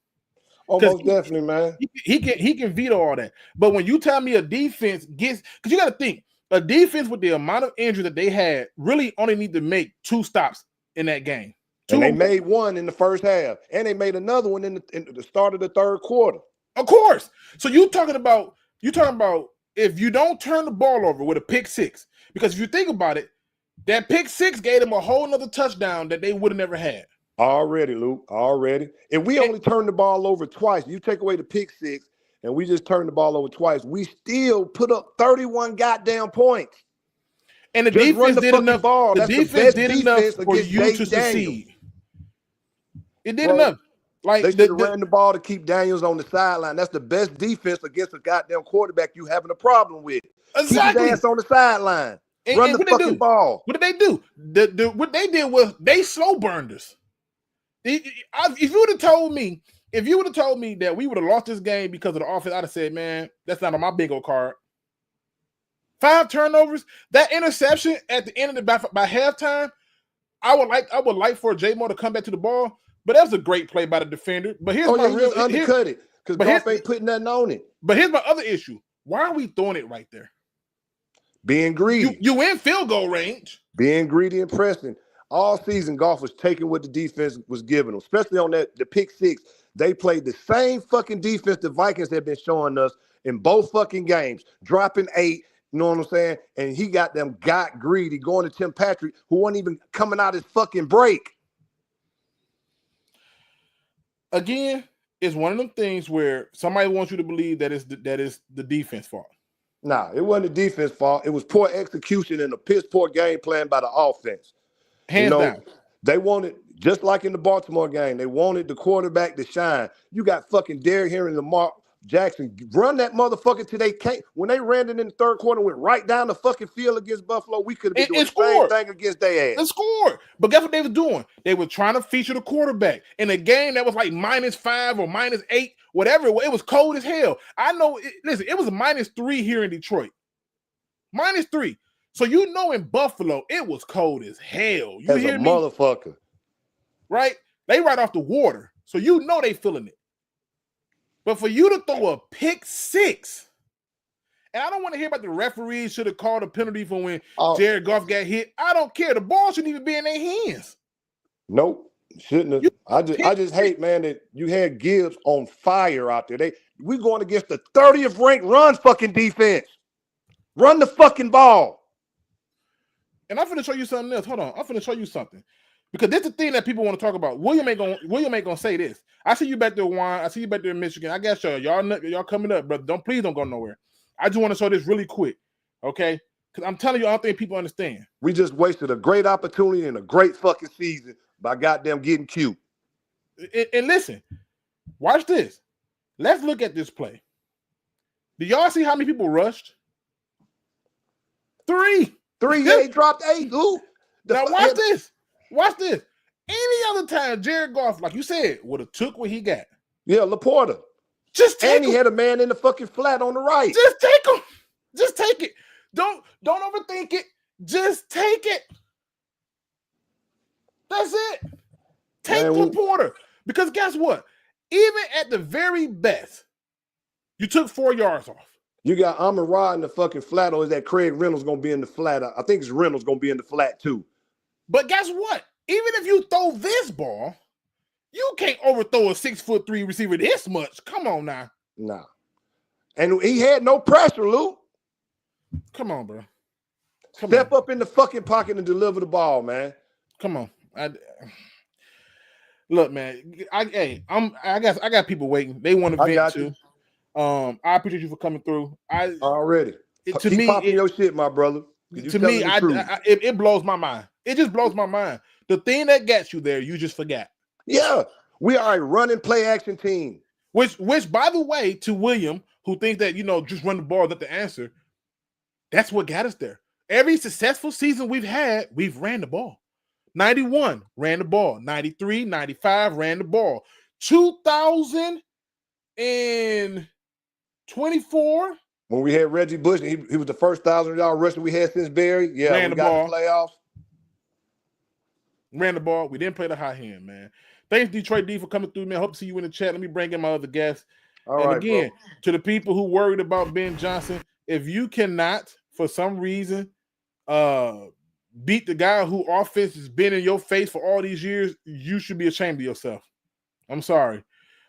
[SPEAKER 2] Oh, most definitely, man.
[SPEAKER 1] He can veto all that. But when you tell me a defense gets, because you got to think, a defense with the amount of injury that they had really only need to make 2 stops in that game.
[SPEAKER 2] And they made 1 in the first half, and they made another one in the start of the third quarter.
[SPEAKER 1] Of course. So you're talking about if you don't turn the ball over with a pick 6. Because if you think about it, that pick 6 gave them a whole nother touchdown that they would have never had.
[SPEAKER 2] Already, Luke, already. If we only turned the ball over twice, you take away the pick 6, and we just turned the ball over twice, we still put up 31 goddamn points.
[SPEAKER 1] And the
[SPEAKER 2] Just
[SPEAKER 1] defense did enough.
[SPEAKER 2] Ball.
[SPEAKER 1] The
[SPEAKER 2] That's
[SPEAKER 1] defense
[SPEAKER 2] the best
[SPEAKER 1] did enough for
[SPEAKER 2] against
[SPEAKER 1] you
[SPEAKER 2] Dave
[SPEAKER 1] to succeed.
[SPEAKER 2] Daniels.
[SPEAKER 1] It did enough. Like
[SPEAKER 2] they should have ran the ball to keep Daniels on the sideline. That's the best defense against a goddamn quarterback you having a problem with.
[SPEAKER 1] Exactly.
[SPEAKER 2] Keep his ass on the sideline. Run the fucking ball.
[SPEAKER 1] What did they do? What they did was they slow burned us. If you would have told me that we would have lost this game because of the offense, I'd have said, man, that's not on my bingo card. 5 turnovers, that interception at the end of by halftime. I would like for J-Mo to come back to the ball, but that was a great play by the defender. But here's my real
[SPEAKER 2] undercut it because Goff ain't putting nothing on it.
[SPEAKER 1] But here's my other issue: why are we throwing it right there?
[SPEAKER 2] Being greedy.
[SPEAKER 1] You in field goal range.
[SPEAKER 2] Being greedy and pressing. All season, Goff was taking what the defense was giving them, especially on the pick 6. They played the same fucking defense the Vikings have been showing us in both fucking games, dropping 8. You know what I'm saying? And he got greedy, going to Tim Patrick, who wasn't even coming out his fucking break.
[SPEAKER 1] Again, it's one of them things where somebody wants you to believe that is the defense fault.
[SPEAKER 2] Nah, it wasn't the defense fault. It was poor execution and a piss poor game plan by the offense.
[SPEAKER 1] Hands down.
[SPEAKER 2] They wanted, just like in the Baltimore game, they wanted the quarterback to shine. You got fucking Derrick Henry and Lamar Jackson. Run that motherfucker till they can't. When they ran it in the third quarter, went right down the fucking field against Buffalo, we could have been doing the same thing against their ass.
[SPEAKER 1] It scored. But guess what they were doing? They were trying to feature the quarterback. In a game that was like -5 or -8, whatever. It was cold as hell. I know. Listen, it was -3 here in Detroit. -3. So in Buffalo, it was cold as hell. You hear me?
[SPEAKER 2] Motherfucker.
[SPEAKER 1] Right? They right off the water. So they feeling it. But for you to throw a pick 6, and I don't want to hear about the referees should have called a penalty for when Jared Goff got hit. I don't care. The ball shouldn't even be in their hands.
[SPEAKER 2] Nope. Shouldn't have. I just hate, man, that you had Gibbs on fire out there. We going against the 30th ranked run fucking defense. Run the fucking ball.
[SPEAKER 1] And I'm finna show you something else. Hold on. I'm finna show you something. Because this is the thing that people want to talk about. William ain't gonna say this. I see you back there, Juan. I see you back there in Michigan. I guess y'all coming up, brother. Please don't go nowhere. I just want to show this really quick, okay? Because I'm telling you, I don't think people understand.
[SPEAKER 2] We just wasted a great opportunity and a great fucking season by goddamn getting cute.
[SPEAKER 1] And listen, watch this. Let's look at this play. Do y'all see how many people rushed? 3.
[SPEAKER 2] 3. Yeah, he dropped 8. Ooh.
[SPEAKER 1] Now watch this. Watch this. Any other time, Jared Goff, like you said, would have took what he got.
[SPEAKER 2] Yeah, Laporta.
[SPEAKER 1] Just take him.
[SPEAKER 2] And he had a man in the fucking flat on the right.
[SPEAKER 1] Just take him. Just take it. Don't overthink it. Just take it. That's it. Take Laporta. Because guess what? Even at the very best, you took 4 yards off.
[SPEAKER 2] You got Amon-Ra in the fucking flat, or is that Craig Reynolds going to be in the flat? I think it's Reynolds going to be in the flat too.
[SPEAKER 1] But guess what? Even if you throw this ball, you can't overthrow a 6'3" receiver this much. Come on now.
[SPEAKER 2] Nah. And he had no pressure, Luke.
[SPEAKER 1] Come on, bro.
[SPEAKER 2] Step up in the fucking pocket and deliver the ball, man.
[SPEAKER 1] Come on. Look, man. I got people waiting. They want to vent too. I appreciate you for coming through.
[SPEAKER 2] Already. Keep popping your shit, my brother.
[SPEAKER 1] To me, it blows my mind. It just blows my mind. The thing that gets you there, you just forgot.
[SPEAKER 2] Yeah, we are a running play action team.
[SPEAKER 1] Which, by the way, to William, who thinks that just run the ball is not the answer. That's what got us there. Every successful season we've had, we've ran the ball. 91 ran the ball. 93, 95 ran the ball. 2024.
[SPEAKER 2] When we had Reggie Bush, he was the first 1,000-yard rusher we had since Barry. Yeah,
[SPEAKER 1] ran the ball.
[SPEAKER 2] The playoffs.
[SPEAKER 1] Ran the ball. We didn't play the high hand, man. Thanks, Detroit D, for coming through, man. Hope to see you in the chat. Let me bring in my other guests.
[SPEAKER 2] All right,
[SPEAKER 1] again, to the people who worried about Ben Johnson, if you cannot, for some reason, beat the guy who offense has been in your face for all these years, you should be ashamed of yourself. I'm sorry.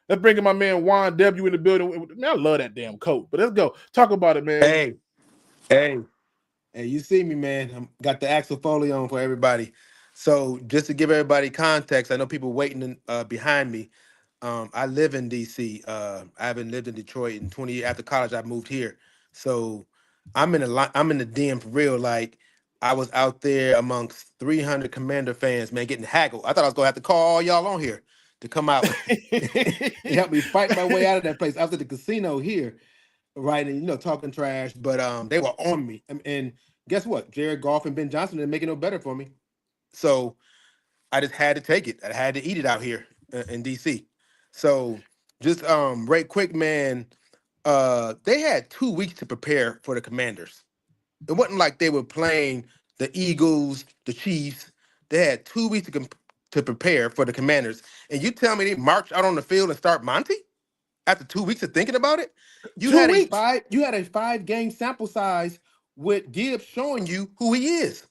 [SPEAKER 1] Let's bring in my man Juan W in the building. Man, I love that damn coat. But let's go. Talk about it, man.
[SPEAKER 3] Hey, you see me, man. Got the Axel Foley on for everybody. So just to give everybody context, I know people waiting behind me. I live in D.C. I haven't lived in Detroit in 20 years. After college, I moved here. So I'm in the den for real. Like, I was out there amongst 300 Commander fans, man, getting haggled. I thought I was gonna have to call all y'all on here to come out and help me fight my way out of that place. I was at the casino here, right, and talking trash, but they were on me. And guess what? Jared Goff and Ben Johnson didn't make it no better for me. So I just had to take it. I had to eat it out here in DC. So just right quick, man. They had 2 weeks to prepare for the Commanders. It wasn't like they were playing the Eagles, the Chiefs. They had 2 weeks to prepare for the Commanders. And you tell me they march out on the field and start Monty after 2 weeks of thinking about it? You had a 5-game sample size with Gibbs showing you who he is.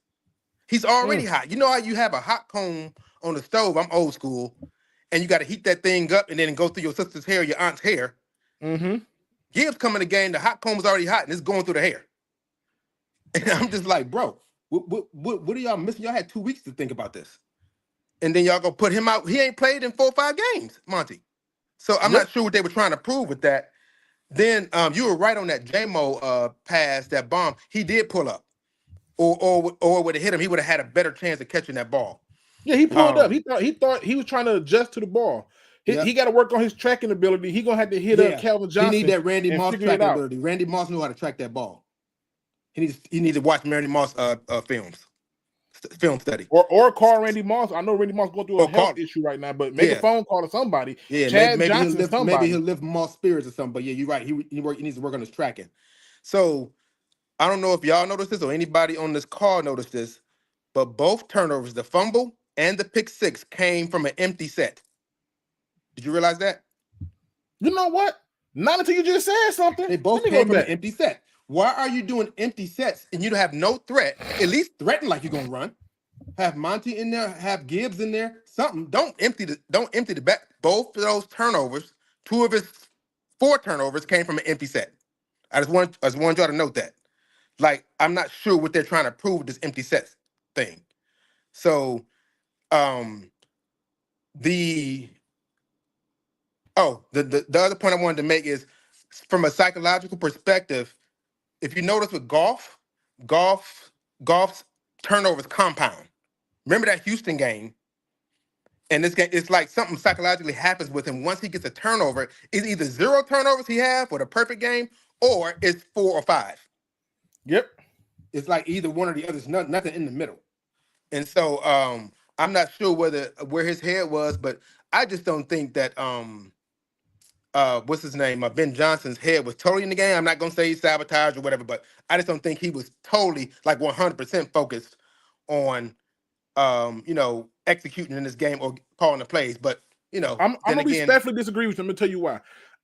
[SPEAKER 3] He's already hot. You know how you have a hot comb on the stove? I'm old school. And you got to heat that thing up and then go through your sister's hair, your aunt's hair.
[SPEAKER 1] Mm-hmm.
[SPEAKER 3] Gibbs coming the game, the hot comb is already hot and it's going through the hair. And I'm just like, bro, what are y'all missing? Y'all had 2 weeks to think about this. And then y'all gonna put him out. He ain't played in 4 or 5 games, Monty. So I'm not sure what they were trying to prove with that. Then you were right on that JMO pass, that bomb. He did pull up. Or would have hit him, he would have had a better chance of catching that ball.
[SPEAKER 1] Yeah, he pulled up. He thought he was trying to adjust to the ball. He got to work on his tracking ability. He gonna have to hit up Calvin Johnson.
[SPEAKER 3] He need that Randy Moss tracking ability. Randy Moss knew how to track that ball. He needs to watch Randy Moss film study.
[SPEAKER 1] Or call Randy Moss. I know Randy Moss going through a health issue right now, but make a phone call to somebody.
[SPEAKER 3] Yeah,
[SPEAKER 1] Chad
[SPEAKER 3] maybe
[SPEAKER 1] Johnson,
[SPEAKER 3] maybe he'll lift Moss spirits or something. But yeah, you're right. He needs to work on his tracking. So I don't know if y'all noticed this or anybody on this call noticed this, but both turnovers, the fumble and the pick six, came from an empty set. Did you realize that?
[SPEAKER 1] You know what? Not until you just said something.
[SPEAKER 3] They both came from an empty set. Why are you doing empty sets and you don't have no threat? At least threaten like you're gonna run. Have Monty in there, have Gibbs in there, something. Don't empty the back. Both of those turnovers, 2 of his 4 turnovers came from an empty set. I just want y'all to note that. Like, I'm not sure what they're trying to prove with this empty set thing. So the other point I wanted to make is from a psychological perspective. If you notice with Goff's turnovers compound. Remember that Houston game? And this game, it's like something psychologically happens with him. Once he gets a turnover, it's either 0 turnovers he has for the perfect game, or it's 4 or 5.
[SPEAKER 1] Yep.
[SPEAKER 3] It's like either one or the other. There's nothing in the middle. And so I'm not sure where his head was, but I just don't think that what's his name? Ben Johnson's head was totally in the game. I'm not gonna say he sabotaged or whatever, but I just don't think he was totally like 100% focused on executing in this game or calling the plays. But
[SPEAKER 1] I'm gonna respectfully disagree with you. I'm gonna tell you why.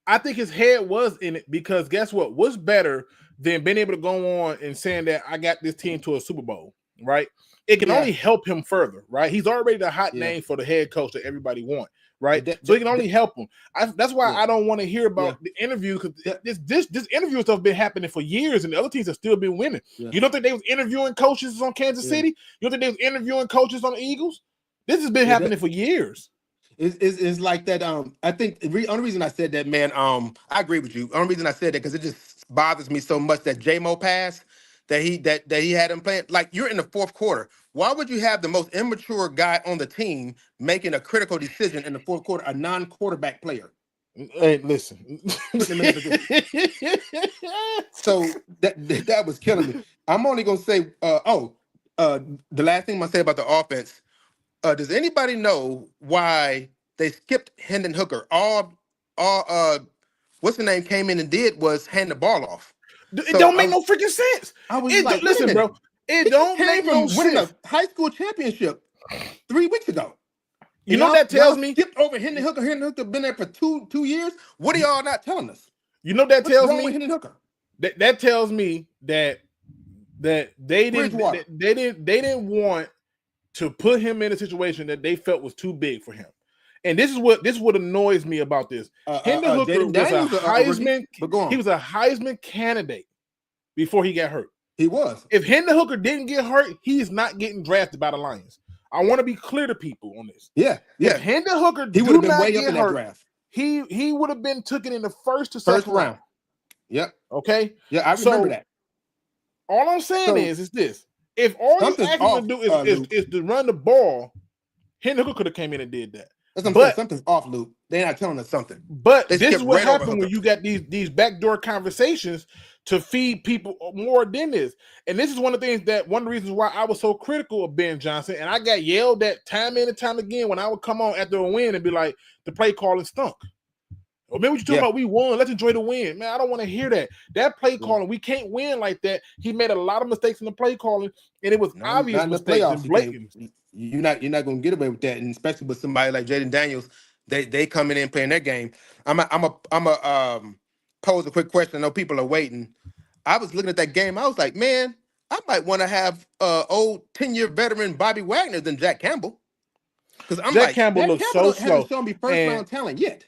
[SPEAKER 1] I think his head was in it because guess what? What's better than being able to go on and saying that I got this team to a Super Bowl, right? It can only help him further, right? He's already the hot name for the head coach that everybody wants. Right, so it can only help him. That's why I don't want to hear about the interview because this interview stuff been happening for years, and the other teams have still been winning. Yeah. You don't think they was interviewing coaches on Kansas City? You don't think they was interviewing coaches on the Eagles? This has been happening for years.
[SPEAKER 3] It's like that. I think the only reason I said that, man. I agree with you. The only reason I said that because it just bothers me so much that JMO pass that he had him playing. Like, you're in the 4th quarter. Why would you have the most immature guy on the team making a critical decision in the 4th quarter, a non-quarterback player?
[SPEAKER 1] Hey, listen.
[SPEAKER 3] So that was killing me. I'm only gonna say, the last thing I'm gonna say about the offense. Does anybody know why they skipped Hendon Hooker? All what's the name came in and did was hand the ball off.
[SPEAKER 1] It don't make no freaking sense. Listen, bro. It don't make no sense.
[SPEAKER 3] Winning a high school championship 3 weeks ago.
[SPEAKER 1] You know what that tells me?
[SPEAKER 3] Skipped over Hendon Hooker. Hendon Hooker been there for two years. What are y'all not telling us?
[SPEAKER 1] You know that tells me.
[SPEAKER 3] Hendon Hooker?
[SPEAKER 1] That tells me that they didn't want to put him in a situation that they felt was too big for him. And this is what annoys me about this. Hendon Hooker was a Heisman. He was a Heisman candidate before he got hurt.
[SPEAKER 3] He was.
[SPEAKER 1] If Hendon Hooker didn't get hurt, he's not getting drafted by the Lions. I want to be clear to people on this.
[SPEAKER 3] Yeah.
[SPEAKER 1] If Hendon Hooker
[SPEAKER 3] he would have been way up in that draft.
[SPEAKER 1] He would have been taken in the first to second round.
[SPEAKER 3] Yep.
[SPEAKER 1] Okay.
[SPEAKER 3] Yeah, I remember that.
[SPEAKER 1] All I'm saying is this: If all you
[SPEAKER 3] Something's
[SPEAKER 1] ask him to do is to run the ball, Hendon Hooker could have came in and did that.
[SPEAKER 3] That's what I'm saying. Something's off, Luke. They're not telling us something.
[SPEAKER 1] But this is what happens when you got these backdoor conversations to feed people more than this. And this is one of the reasons why I was so critical of Ben Johnson. And I got yelled at time in and time again when I would come on after a win and be like, the play calling stunk. Or maybe what you talking about, we won, let's enjoy the win. Man, I don't want to hear that. That play calling, we can't win like that. He made a lot of mistakes in the play calling, and it was obvious mistakes and blatant.
[SPEAKER 3] You're not going to get away with that, and especially with somebody like Jaden Daniels. They coming in playing their game. I'm a pose a quick question. I know people are waiting. I was looking at that game. I was like, man, I might want to have old 10-year veteran Bobby Wagner than Jack Campbell. Because Jack Campbell looks so slow. Hasn't shown me first round talent yet.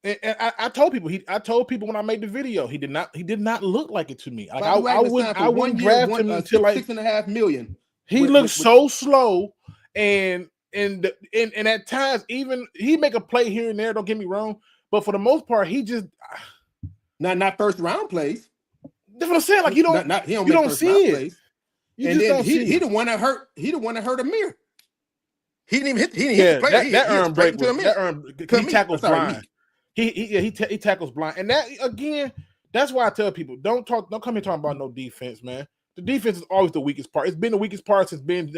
[SPEAKER 1] And I told people when I made the video, he did not look like it to me. Like I wouldn't draft him until like
[SPEAKER 3] $6.5 million.
[SPEAKER 1] He looks so slow, and at times even he make a play here and there. Don't get me wrong, but for the most part, he just
[SPEAKER 3] not first round plays.
[SPEAKER 1] That's what I'm saying. Like you don't see it.
[SPEAKER 3] Plays. And then he the one that hurt. He the one that hurt Amir. He didn't even hit the play. That earned break.
[SPEAKER 1] He tackles blind. He tackles blind, and that again, that's why I tell people don't come here talking about no defense, man. The defense is always the weakest part. It's been the weakest part since Ben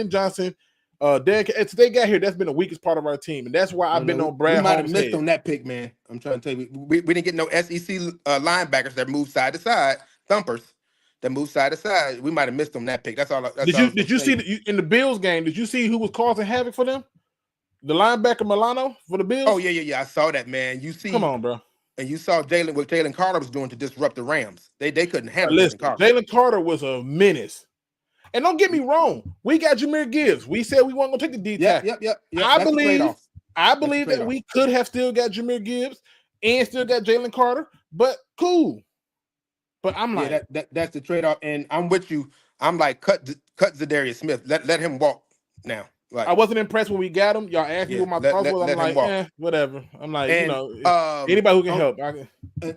[SPEAKER 1] Johnson, since they got here. That's been the weakest part of our team, and that's why I've been on Brad.
[SPEAKER 3] We might have missed on that pick, man. I'm trying to tell you, we didn't get no SEC linebackers that move side to side, thumpers that move side to side. We might have missed on that pick. That's all. Did you see in the Bills game? Did you see who was causing havoc for them? The linebacker Milano for the Bills? Oh, yeah. I saw that, man.
[SPEAKER 1] Come on, bro.
[SPEAKER 3] And you saw what Jalen Carter was doing to disrupt the Rams. They couldn't handle Jalen Carter.
[SPEAKER 1] Jalen Carter was a menace. And don't get me wrong. We got Jahmyr Gibbs. We said we weren't going to take the D tackle.
[SPEAKER 3] Yep.
[SPEAKER 1] I believe that we could have still got Jahmyr Gibbs and still got Jalen Carter, but cool. But I'm like...
[SPEAKER 3] that's the trade-off. And I'm with you. I'm like, cut Zadarius Smith. Let him walk now. Like,
[SPEAKER 1] I wasn't impressed when we got him. Y'all asked me what my thoughts was. I'm like, whatever. I'm like, anybody who can help.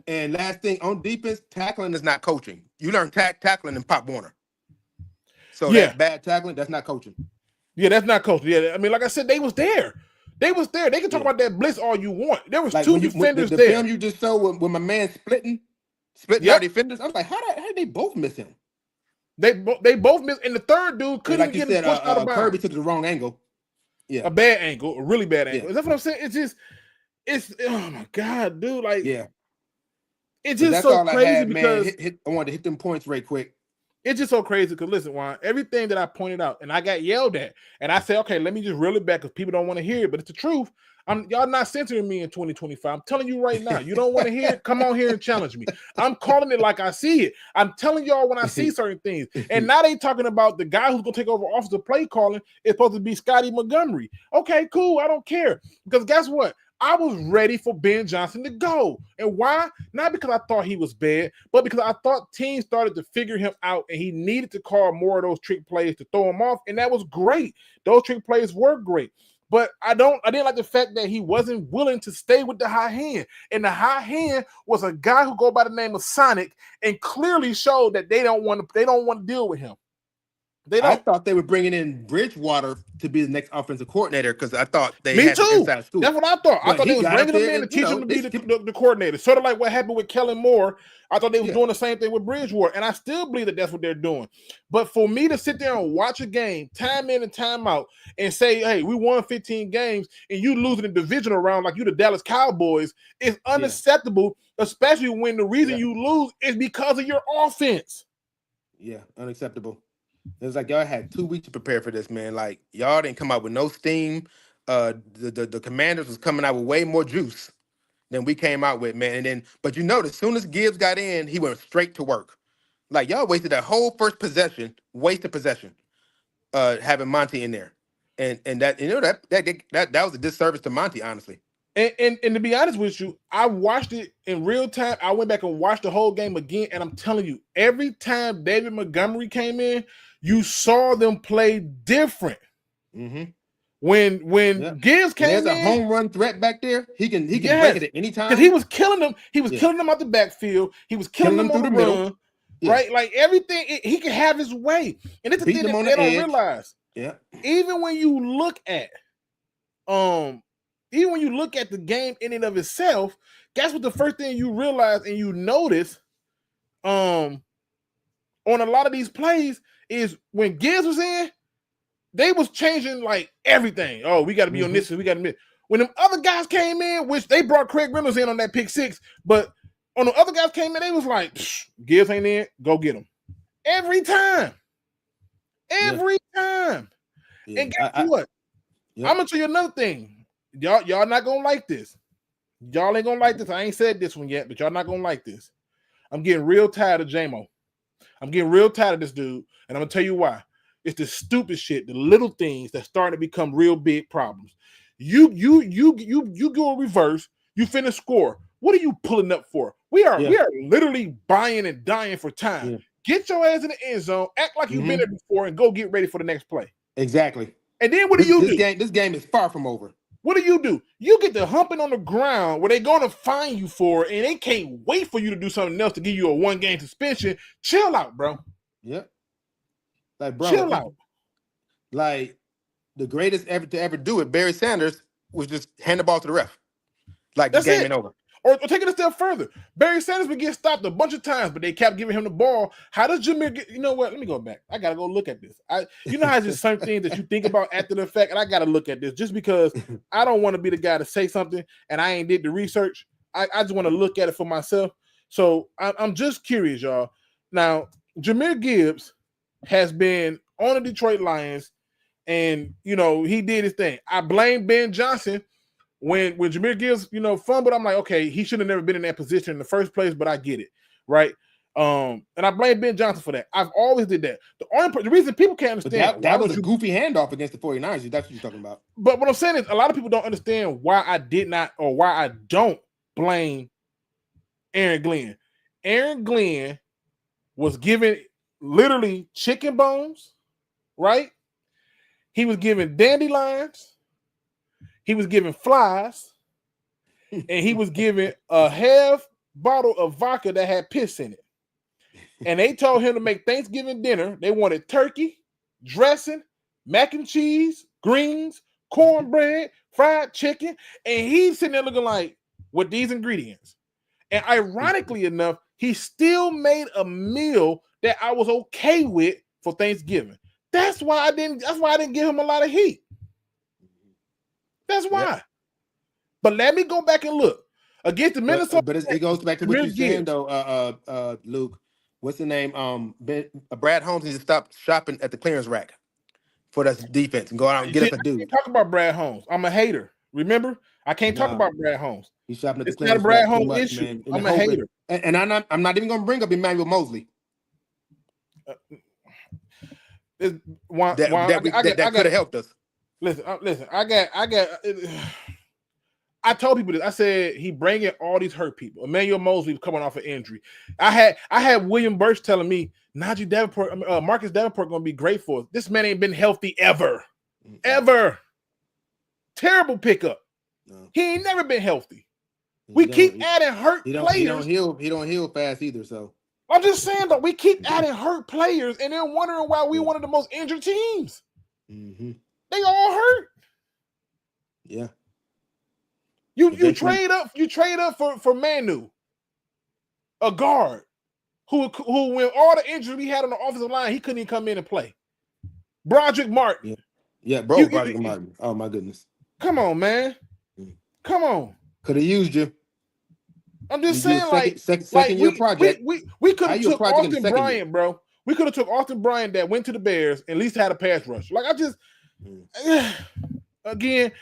[SPEAKER 3] And last thing, on defense, tackling is not coaching. You learn tackling in Pop Warner. So that's bad tackling. That's not coaching.
[SPEAKER 1] Yeah, that's not coaching. Yeah, I mean, like I said, they was there. They can talk about that blitz all you want. There was two defenders there. The
[SPEAKER 3] film you just showed with my man splitting our defenders. I was like, how did they both miss him?
[SPEAKER 1] They both missed, and the third dude couldn't get him pushed out of bounds.
[SPEAKER 3] Kirby took the wrong angle. Yeah,
[SPEAKER 1] a bad angle, a really bad angle. That's what I'm saying. It's oh my god, dude. Like, it's just so crazy because
[SPEAKER 3] I wanted to hit them points right quick.
[SPEAKER 1] It's just so crazy because listen, Juan, everything that I pointed out, and I got yelled at, and I said, okay, let me just reel it back because people don't want to hear it, but it's the truth. Y'all not censoring me in 2025. I'm telling you right now. You don't want to hear it? Come on here and challenge me. I'm calling it like I see it. I'm telling y'all when I see certain things. And now they talking about the guy who's going to take over offensive play calling is supposed to be Scotty Montgomery. Okay, cool. I don't care. Because guess what? I was ready for Ben Johnson to go. And why? Not because I thought he was bad, but because I thought teams started to figure him out and he needed to call more of those trick plays to throw him off. And that was great. Those trick plays were great. But I didn't like the fact that he wasn't willing to stay with the high hand. And the high hand was a guy who go by the name of Sonic and clearly showed that they don't want to deal with him.
[SPEAKER 3] I thought they were bringing in Bridgewater to be the next offensive coordinator because I thought they
[SPEAKER 1] had the inside scoop. That's what I thought. I thought they was bringing him in to teach him to be the coordinator. Sort of like what happened with Kellen Moore. I thought they was doing the same thing with Bridgewater, and I still believe that that's what they're doing. But for me to sit there and watch a game, time in and time out, and say, hey, we won 15 games, and you losing the divisional round like you the Dallas Cowboys, is unacceptable, especially when the reason you lose is because of your offense.
[SPEAKER 3] Yeah, unacceptable. It's like y'all had 2 weeks to prepare for this, man. Like y'all didn't come out with no steam. The Commanders was coming out with way more juice than we came out with, man. And then, but you know, as soon as Gibbs got in, he went straight to work. Like y'all wasted that whole first possession, having Monty in there, and that that was a disservice to Monty, honestly.
[SPEAKER 1] And to be honest with you, I watched it in real time. I went back and watched the whole game again, and I'm telling you, every time David Montgomery came in, you saw them play different.
[SPEAKER 3] Mm-hmm.
[SPEAKER 1] When Gibbs came in,
[SPEAKER 3] there's a home run threat back there. He can break it at any time
[SPEAKER 1] because he was killing them. He was killing them out the backfield. He was killing them on the run. right? Like everything, he can have his way. And it's the thing that they don't realize.
[SPEAKER 3] Yeah.
[SPEAKER 1] Even when you look at the game in and of itself, guess what the first thing you realize and you notice on a lot of these plays is when Gibbs was in, they was changing like everything. Oh, we got to be on this and we got to miss. When them other guys came in, which they brought Craig Reynolds in on that pick 6, but on the other guys came in, they was like, Gibbs ain't in, go get him. Every time. Every time. Yeah. And guess what? I'm going to tell you another thing. Y'all not going to like this. Y'all ain't going to like this. I ain't said this one yet, but y'all not going to like this. I'm getting real tired of J-Mo. I'm getting real tired of this dude, and I'm going to tell you why. It's the stupid shit, the little things that start to become real big problems. You go reverse, you finish score. What are you pulling up for? We are literally buying and dying for time. Yeah. Get your ass in the end zone, act like you've been there before, and go get ready for the next play.
[SPEAKER 3] Exactly.
[SPEAKER 1] And then what do you do?
[SPEAKER 3] This game is far from over.
[SPEAKER 1] What do? You get to humping on the ground where they're going to fine you for, and they can't wait for you to do something else to give you a 1-game suspension. Chill out, bro.
[SPEAKER 3] Yep. Like, bro,
[SPEAKER 1] chill out.
[SPEAKER 3] Like, the greatest ever to ever do it, Barry Sanders, was just hand the ball to the ref. Like, the game ain't over.
[SPEAKER 1] Or take it a step further. Barry Sanders would get stopped a bunch of times, but they kept giving him the ball. How does Jameer get? You know what? Let me go back. I gotta go look at this. You know how it's just some things that you think about after the fact, and I gotta look at this just because I don't want to be the guy to say something and I ain't did the research. I just want to look at it for myself. So I'm just curious, y'all. Now, Jahmyr Gibbs has been on the Detroit Lions, and he did his thing. I blame Ben Johnson. When Jahmyr Gibbs, fumbled, I'm like, okay, he should have never been in that position in the first place, but I get it, right? And I blame Ben Johnson for that. I've always did that. The reason people can't understand
[SPEAKER 3] that was a goofy handoff against the 49ers. That's what you're talking about.
[SPEAKER 1] But what I'm saying is a lot of people don't understand why I did not or why I don't blame Aaron Glenn. Aaron Glenn was given literally chicken bones, right? He was given dandelions. He was given flies, and he was given a half bottle of vodka that had piss in it. And they told him to make Thanksgiving dinner. They wanted turkey, dressing, mac and cheese, greens, cornbread, fried chicken. And he's sitting there looking like, with these ingredients. And ironically enough, he still made a meal that I was okay with for Thanksgiving. That's why I didn't give him a lot of heat. That's why. Yep. But let me go back and look against the Minnesota.
[SPEAKER 3] But it goes back to what you're saying, though, Luke. What's the name? Brad Holmes needs to stop shopping at the clearance rack for that defense and go out and get us a dude.
[SPEAKER 1] I can't talk about Brad Holmes. I'm a hater. Remember, I can't talk about Brad Holmes.
[SPEAKER 3] He's shopping at the
[SPEAKER 1] clearance rack. It's not a Brad Holmes issue. Man. I'm a hater,
[SPEAKER 3] and I'm not even going to bring up Emmanuel Mosley. That could have helped us.
[SPEAKER 1] Listen. I told people this. I said he bringing all these hurt people. Emmanuel Mosley was coming off an injury. I had William Burch telling me Najee Davenport, Marcus Davenport going to be great for us. This man ain't been healthy ever. Terrible pickup. No. He ain't never been healthy. We keep adding hurt players.
[SPEAKER 3] He don't heal fast either. So
[SPEAKER 1] I'm just saying though, we keep adding hurt players and then wondering why we one of the most injured teams.
[SPEAKER 3] Mm-hmm.
[SPEAKER 1] They all hurt.
[SPEAKER 3] Yeah.
[SPEAKER 1] You trade up for Manu, a guard who when all the injuries we had on the offensive line, he couldn't even come in and play. Broderick Martin.
[SPEAKER 3] Yeah, bro, Broderick Martin. Oh my goodness.
[SPEAKER 1] Come on, man. Come on.
[SPEAKER 3] Could have used you.
[SPEAKER 1] I'm just saying,
[SPEAKER 3] second year project.
[SPEAKER 1] We could have took Austin Bryant, bro. We could have took Austin Bryant that went to the Bears and at least had a pass rush. Like again,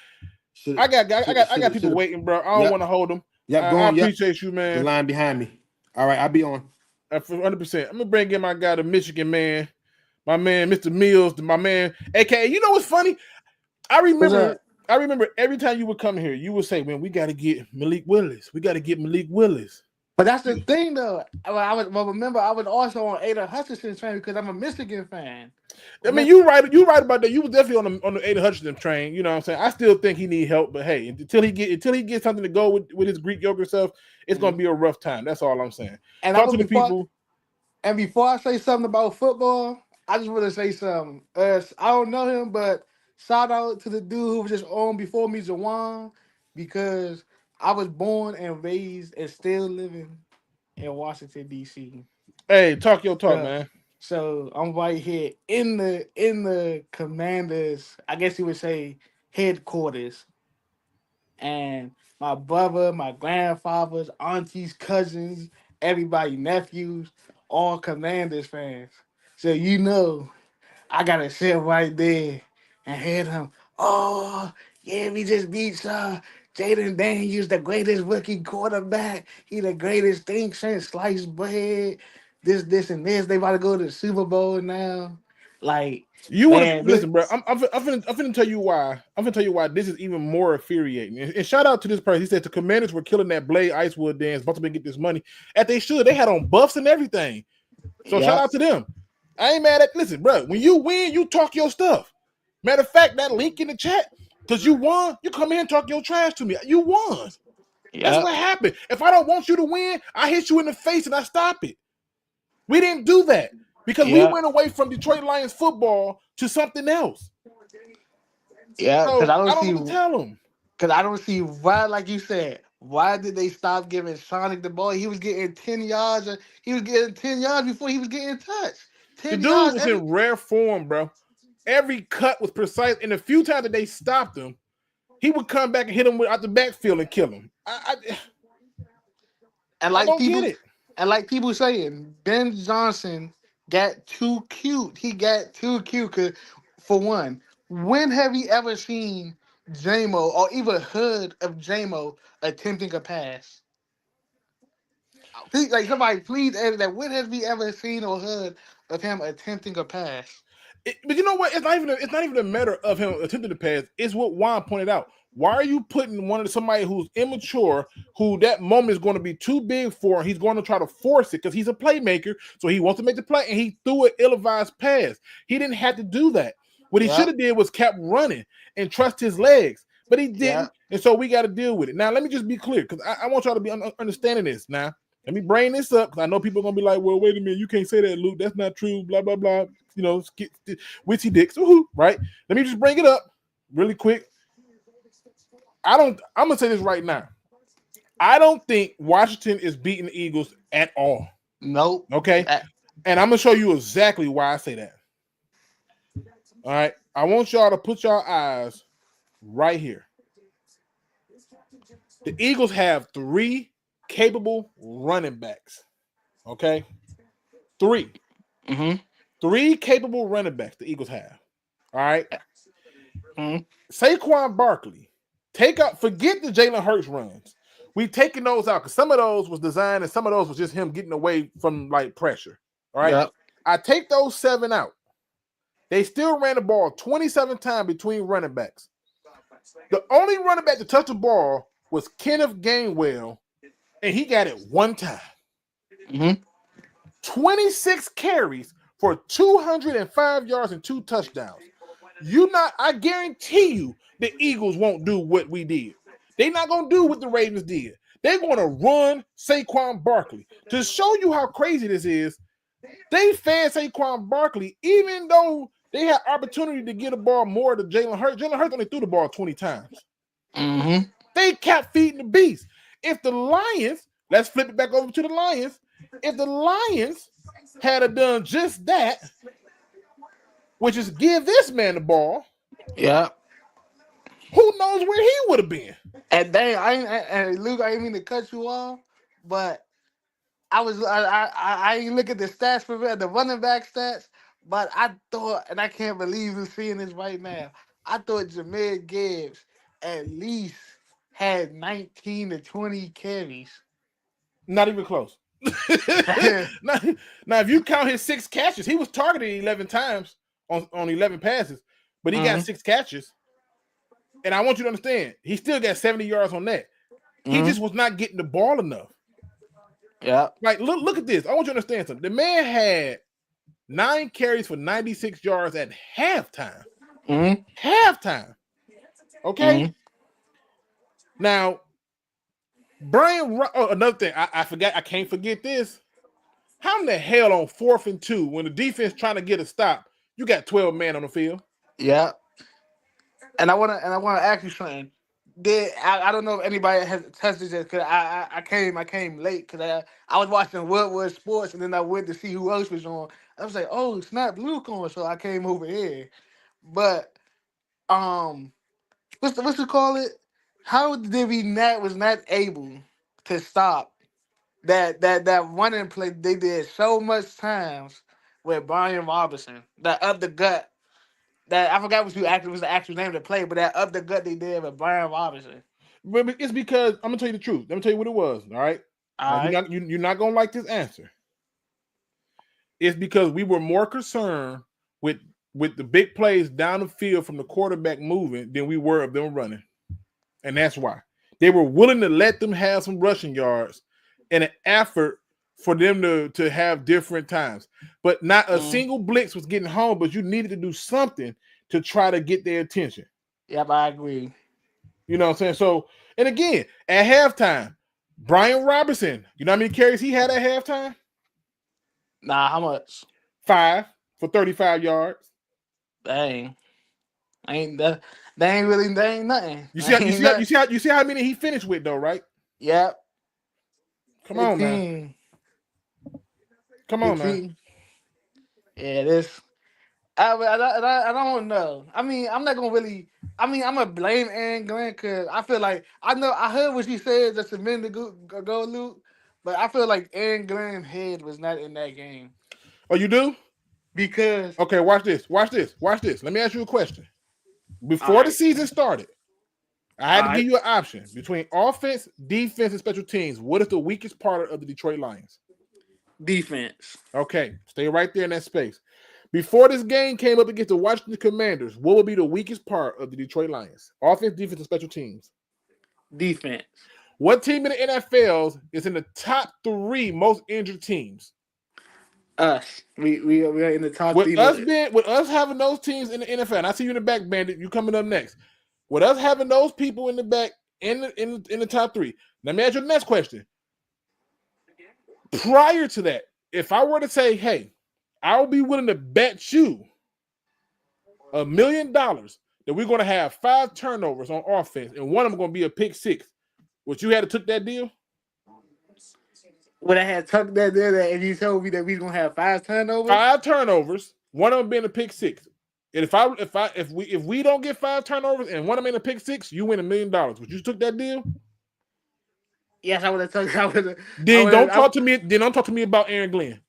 [SPEAKER 1] I got people waiting, bro. I don't want to hold them. I appreciate you, man.
[SPEAKER 3] The line behind me. All right, I'll be on.
[SPEAKER 1] 100%. I'm gonna bring in my guy, the Michigan man, my man, Mr. Mills, my man, aka. You know what's funny? I remember every time you would come here, you would say, "Man, we got to get Malik Willis. We got to get Malik Willis."
[SPEAKER 4] But that's the thing, though. Remember, I was also on Ada Hutchinson train because I'm a Michigan fan.
[SPEAKER 1] I mean, you right about that. You was definitely on the Ada Hutchinson train. You know what I'm saying? I still think he need help, but hey, until he gets something to go with his Greek yogurt stuff, it's gonna be a rough time. That's all I'm saying.
[SPEAKER 4] And
[SPEAKER 1] talk to the people.
[SPEAKER 4] And before I say something about football, I just want to say something. I don't know him, but shout out to the dude who was just on before me, Jawan, because I was born and raised and still living in Washington, D.C.
[SPEAKER 1] Hey, talk your talk,
[SPEAKER 4] So,
[SPEAKER 1] man.
[SPEAKER 4] so I'm right here in the commanders, I guess you would say headquarters. And my brother, my grandfathers, aunties, cousins, everybody, nephews, all Commanders fans. So I gotta sit right there and hear them. Oh, yeah, we just beat Jaden Daniels, the greatest rookie quarterback. He the greatest thing since sliced bread. This, and this. They about to go to the Super Bowl now. Like,
[SPEAKER 1] You would have
[SPEAKER 4] man,
[SPEAKER 1] listen, bro. I'm finna tell you why. I'm finna tell you why this is even more infuriating. And shout out to this person. He said the Commanders were killing that Blade Icewood dance, about to get this money. As they should. They had on buffs and everything. So shout
[SPEAKER 4] yeah,
[SPEAKER 1] out to them. I ain't mad at. Listen, bro. When you win, you talk your stuff. Matter of fact, that link in the chat, because you won, you come in and talk your trash to me. You won. That's
[SPEAKER 4] yeah,
[SPEAKER 1] what happened. If I don't want you to win, I hit you in the face and I stop it. We didn't do that. Because we
[SPEAKER 4] yeah,
[SPEAKER 1] went away from Detroit Lions football to something else.
[SPEAKER 4] yeah. Because
[SPEAKER 1] So
[SPEAKER 4] I don't
[SPEAKER 1] I don't
[SPEAKER 4] see.
[SPEAKER 1] know what to tell them.
[SPEAKER 4] Because I don't see why, like you said, why did they stop giving Sonic the ball? He was getting 10 yards. He was getting 10 yards before he was getting touched.
[SPEAKER 1] The
[SPEAKER 4] 10
[SPEAKER 1] dude
[SPEAKER 4] yards
[SPEAKER 1] was
[SPEAKER 4] every.
[SPEAKER 1] in rare form, bro. Every cut was precise. And the few times that they stopped him, he would come back and hit him out the backfield and kill him.
[SPEAKER 4] And
[SPEAKER 1] I
[SPEAKER 4] like
[SPEAKER 1] don't get
[SPEAKER 4] people,
[SPEAKER 1] it.
[SPEAKER 4] saying, Ben Johnson got too cute. He got too cute. Cause for one, when have we ever seen JMO or even heard of JMO attempting a pass? Please, like somebody, please edit that. When have we ever seen or heard of him attempting a pass?
[SPEAKER 1] But you know what? It's not even a matter of him attempting to pass. It's what Juan pointed out. Why are you putting somebody who's immature, who that moment is going to be too big for? He's going to try to force it because he's a playmaker, so he wants to make the play, and he threw an ill-advised pass. He didn't have to do that. What he should have did was kept running and trust his legs, but he didn't, and so we got to deal with it. Now, let me just be clear because I want y'all to be understanding this. Now, let me bring this up because I know people are going to be like, well, wait a minute, you can't say that, Luke. That's not true, blah, blah, blah. You know, witchy dicks, right? Let me just bring it up really quick. I'm gonna say this right now. I don't think Washington is beating the Eagles at all.
[SPEAKER 4] Nope.
[SPEAKER 1] Okay. And I'm gonna show you exactly why I say that. All right. I want y'all to put y'all eyes right here. The Eagles have 3 capable running backs. Okay. 3.
[SPEAKER 4] Mm-hmm.
[SPEAKER 1] 3 capable running backs the Eagles have. All right.
[SPEAKER 4] Mm-hmm.
[SPEAKER 1] Saquon Barkley. Forget the Jalen Hurts runs. We've taken those out because some of those was designed and some of those was just him getting away from like pressure. All right.
[SPEAKER 4] Yep.
[SPEAKER 1] I take those 7 out. They still ran the ball 27 times between running backs. The only running back to touch the ball was Kenneth Gainwell, and he got it 1 time.
[SPEAKER 4] Mm-hmm.
[SPEAKER 1] 26 carries for 205 yards and 2 touchdowns. I guarantee you the Eagles won't do what we did. They're not going to do what the Ravens did. They're going to run Saquon Barkley. To show you how crazy this is, they fanned Saquon Barkley even though they had opportunity to get the ball more to Jalen Hurts. Jalen Hurts only threw the ball 20 times.
[SPEAKER 4] Mm-hmm.
[SPEAKER 1] They kept feeding the beast. If the Lions, let's flip it back over to the Lions, if the Lions had done just that, which is give this man the ball, who knows where he would have been?
[SPEAKER 4] And Luke, I didn't mean to cut you off, but I ain't look at the stats for the running back stats, but I thought, and I can't believe we're seeing this right now. I thought Jahmyr Gibbs at least had 19 to 20 carries.
[SPEAKER 1] Not even close. now, if you count his 6 catches, he was targeted 11 times on 11 passes, but he got 6 catches. And I want you to understand, he still got 70 yards on that. He just was not getting the ball enough.
[SPEAKER 4] Yeah.
[SPEAKER 1] Like, look at this. I want you to understand something. The man had 9 carries for 96 yards at halftime. Halftime. Okay? Now, another thing, I forgot, I can't forget this. How in the hell on 4th and 2 when the defense trying to get a stop, you got 12 men on the field?
[SPEAKER 4] Yeah. And I wanna ask you something. I don't know if anybody has tested this because I came late because I was watching Woodward Sports and then I went to see who else was on. I was like, oh snap, Luke on, so I came over here. But what's to call it? How did we was not able to stop that running play they did so much times with Brian Robinson, that up the gut. That I forgot was the actual name of the play, but that up the gut they did with Brian Robinson.
[SPEAKER 1] But it's because I'm gonna tell you the truth. Let me tell you what it was. All right.
[SPEAKER 4] All right.
[SPEAKER 1] You're not gonna like this answer. It's because we were more concerned with the big plays down the field from the quarterback moving than we were of them running, and that's why they were willing to let them have some rushing yards in an effort for them to have different times. But not a single blitz was getting home, but you needed to do something to try to get their attention.
[SPEAKER 4] Yep, I agree.
[SPEAKER 1] You know what I'm saying? So, and again, at halftime, Brian Robinson, you know how many carries he had at halftime?
[SPEAKER 4] Nah, how much?
[SPEAKER 1] 5 for 35 yards.
[SPEAKER 4] Dang. Ain't nothing.
[SPEAKER 1] You see how many he finished with though, right?
[SPEAKER 4] Yep.
[SPEAKER 1] Come on, man. Come on, man.
[SPEAKER 4] Yeah, this. I don't know. I mean, I'm not gonna really. I mean, I'm gonna blame Aaron Glenn because I feel like I heard what she said just a minute ago, Luke. But I feel like Aaron Glenn's head was not in that game.
[SPEAKER 1] Oh, you do?
[SPEAKER 4] Because
[SPEAKER 1] okay, watch this. Let me ask you a question. Before the season started, I had to give you an option between offense, defense, and special teams. What is the weakest part of the Detroit Lions?
[SPEAKER 4] Defense.
[SPEAKER 1] Okay, stay right there in that space. Before this game came up against the Washington Commanders, what would be the weakest part of the Detroit Lions? Offense, defense, and special teams.
[SPEAKER 4] Defense.
[SPEAKER 1] What team in the NFL is in the top 3 most injured teams?
[SPEAKER 4] Us. We are in the top 3.
[SPEAKER 1] With us having those teams in the NFL, and I see you in the back, Bandit. You coming up next. With us having those people in the back in the top 3. Let me ask you the next question. Prior to that, if I were to say, hey, I'll be willing to bet you $1 million that we're going to have 5 turnovers on offense, and one of them going to be a pick 6. Would you have to took that deal?
[SPEAKER 4] Would I have took that deal if you told me that we going to have 5 turnovers?
[SPEAKER 1] 5 turnovers, one of them being a pick 6. And if we don't get 5 turnovers and one of them in a pick 6, you win $1 million. Would you took that deal?
[SPEAKER 4] Yes, I would have took.
[SPEAKER 1] Then don't talk to me about Aaron Glenn.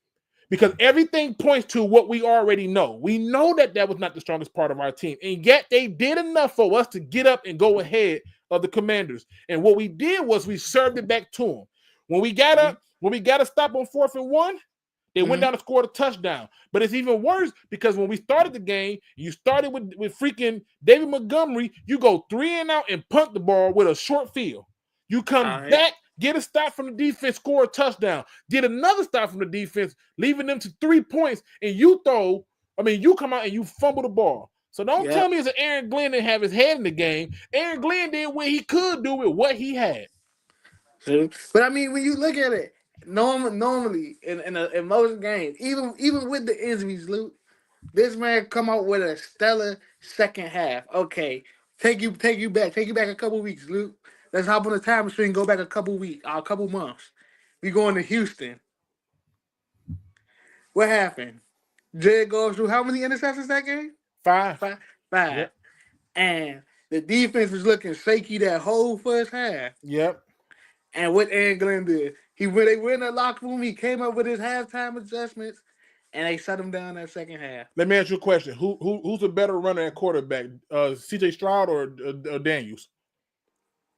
[SPEAKER 1] Because everything points to what we already know. We know that was not the strongest part of our team. And yet they did enough for us to get up and go ahead of the Commanders. And what we did was we served it back to them. When we got a stop on 4th and 1, they went down and scored a touchdown. But it's even worse because when we started the game, you started with freaking David Montgomery. You go 3 and out and punt the ball with a short field. You come back, get a stop from the defense, score a touchdown. Get another stop from the defense, leaving them to 3 points, and you come out and you fumble the ball. So don't tell me it's an Aaron Glenn didn't have his head in the game. Aaron Glenn did what he could do with what he had.
[SPEAKER 4] But I mean, when you look at it, normally in most games, even with the injuries, Luke, this man come out with a stellar second half. Okay, take you back a couple weeks, Luke. Let's hop on the time machine and go back a couple months. We going to Houston. What happened? Jay goes through how many interceptions that game?
[SPEAKER 1] 5.
[SPEAKER 4] Yep. And the defense was looking shaky that whole first half.
[SPEAKER 1] Yep.
[SPEAKER 4] And what Aaron Glenn did, they went in the locker room, he came up with his halftime adjustments, and they shut him down that second half.
[SPEAKER 1] Let me ask you a question. Who's a better runner at quarterback? CJ Stroud or Daniels?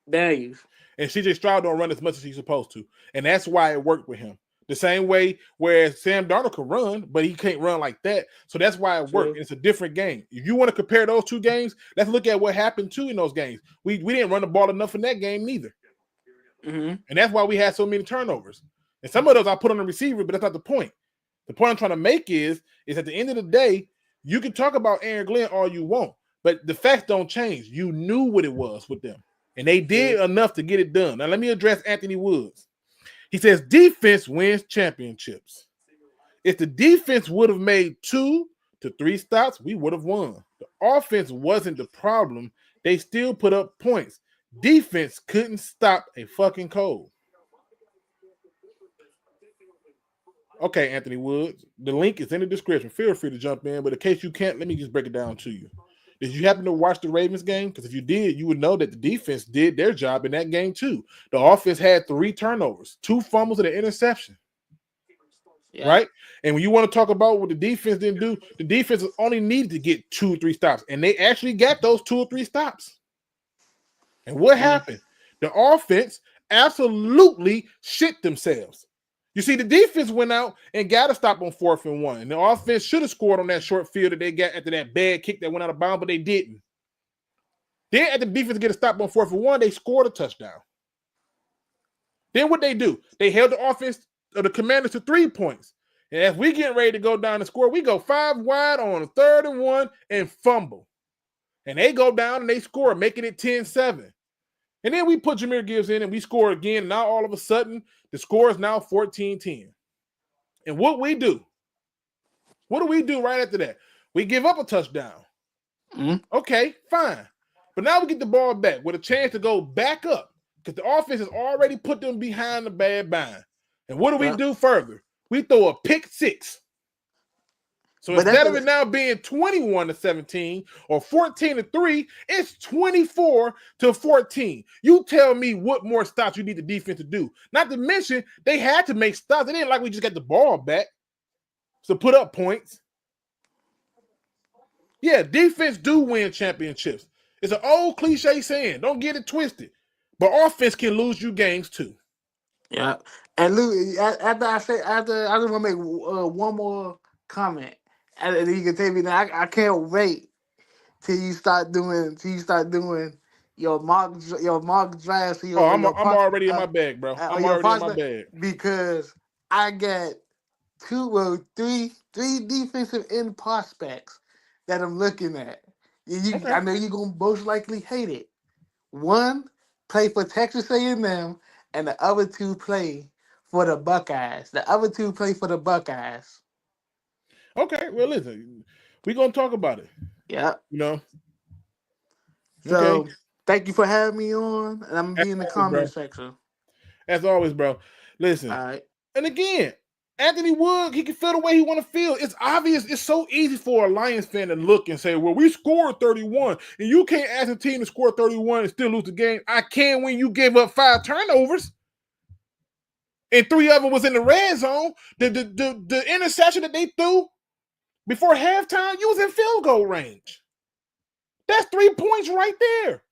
[SPEAKER 4] Daniels.
[SPEAKER 1] And CJ Stroud don't run as much as he's supposed to. And that's why it worked with him. The same way where Sam Darnold can run, but he can't run like that. So that's why it worked. It's a different game. If you want to compare those 2 games, let's look at what happened too in those games. We didn't run the ball enough in that game neither.
[SPEAKER 4] Mm-hmm.
[SPEAKER 1] And that's why we had so many turnovers. And some of those I put on the receiver, but that's not the point. The point I'm trying to make is at the end of the day, you can talk about Aaron Glenn all you want, but the facts don't change. You knew what it was with them. And they did enough to get it done. Now, let me address Anthony Woods. He says defense wins championships. If the defense would have made 2 to 3 stops, we would have won. The offense wasn't the problem. They still put up points. Defense couldn't stop a fucking cold. Okay, Anthony Woods, the link is in the description. Feel free to jump in, but in case you can't, let me just break it down to you. Did you happen to watch the Ravens game? Because if you did, you would know that the defense did their job in that game too. The offense had 3 turnovers, 2 fumbles and an interception. Yeah. Right? And when you want to talk about what the defense didn't do, the defense only needed to get 2 or 3 stops, and they actually got those 2 or 3 stops. And what happened? The offense absolutely shit themselves. You see, the defense went out and got a stop on 4th and 1. And the offense should have scored on that short field that they got after that bad kick that went out of bounds, but they didn't. Then after the defense get a stop on 4th and 1, they scored a touchdown. Then what they do? They held the offense of the Commanders to 3 points. And as we get ready to go down and score, we go 5 wide on a 3rd and 1 and fumble. And they go down and they score, making it 10-7. And then we put Jahmyr Gibbs in and we score again. Now all of a sudden, the score is now 14-10. And what do we do right after that? We give up a touchdown. Okay, fine. But now we get the ball back with a chance to go back up because the offense has already put them behind the bad bind. And what do we do further? We throw a pick 6. So instead of it now being 21-17 or 14-3, it's 24-14. You tell me what more stops you need the defense to do. Not to mention, they had to make stops. It ain't like we just got the ball back to put up points. Yeah, defense do win championships. It's an old cliche saying. Don't get it twisted. But offense can lose you games too.
[SPEAKER 4] Yeah. And Luke, after I just want to make one more comment. And then you can tell me that I can't wait till you start doing your mock drafts.
[SPEAKER 1] I'm already in my bag, bro. I'm already in my bag
[SPEAKER 4] because I got three defensive end prospects that I'm looking at. I know you're gonna most likely hate it. One play for Texas A&M, and the other 2 play for the Buckeyes.
[SPEAKER 1] Okay, well, listen, we're going to talk about it.
[SPEAKER 4] Yeah.
[SPEAKER 1] You know?
[SPEAKER 4] So, Thank you for having me on, and I'm going to be in the comment section.
[SPEAKER 1] As always, bro. Listen.
[SPEAKER 4] All right.
[SPEAKER 1] And again, Anthony Wood, he can feel the way he want to feel. It's obvious. It's so easy for a Lions fan to look and say, well, we scored 31, and you can't ask a team to score 31 and still lose the game. I can when you gave up 5 turnovers. And 3 of them was in the red zone. The interception that they threw before halftime, you was in field goal range. That's 3 points right there.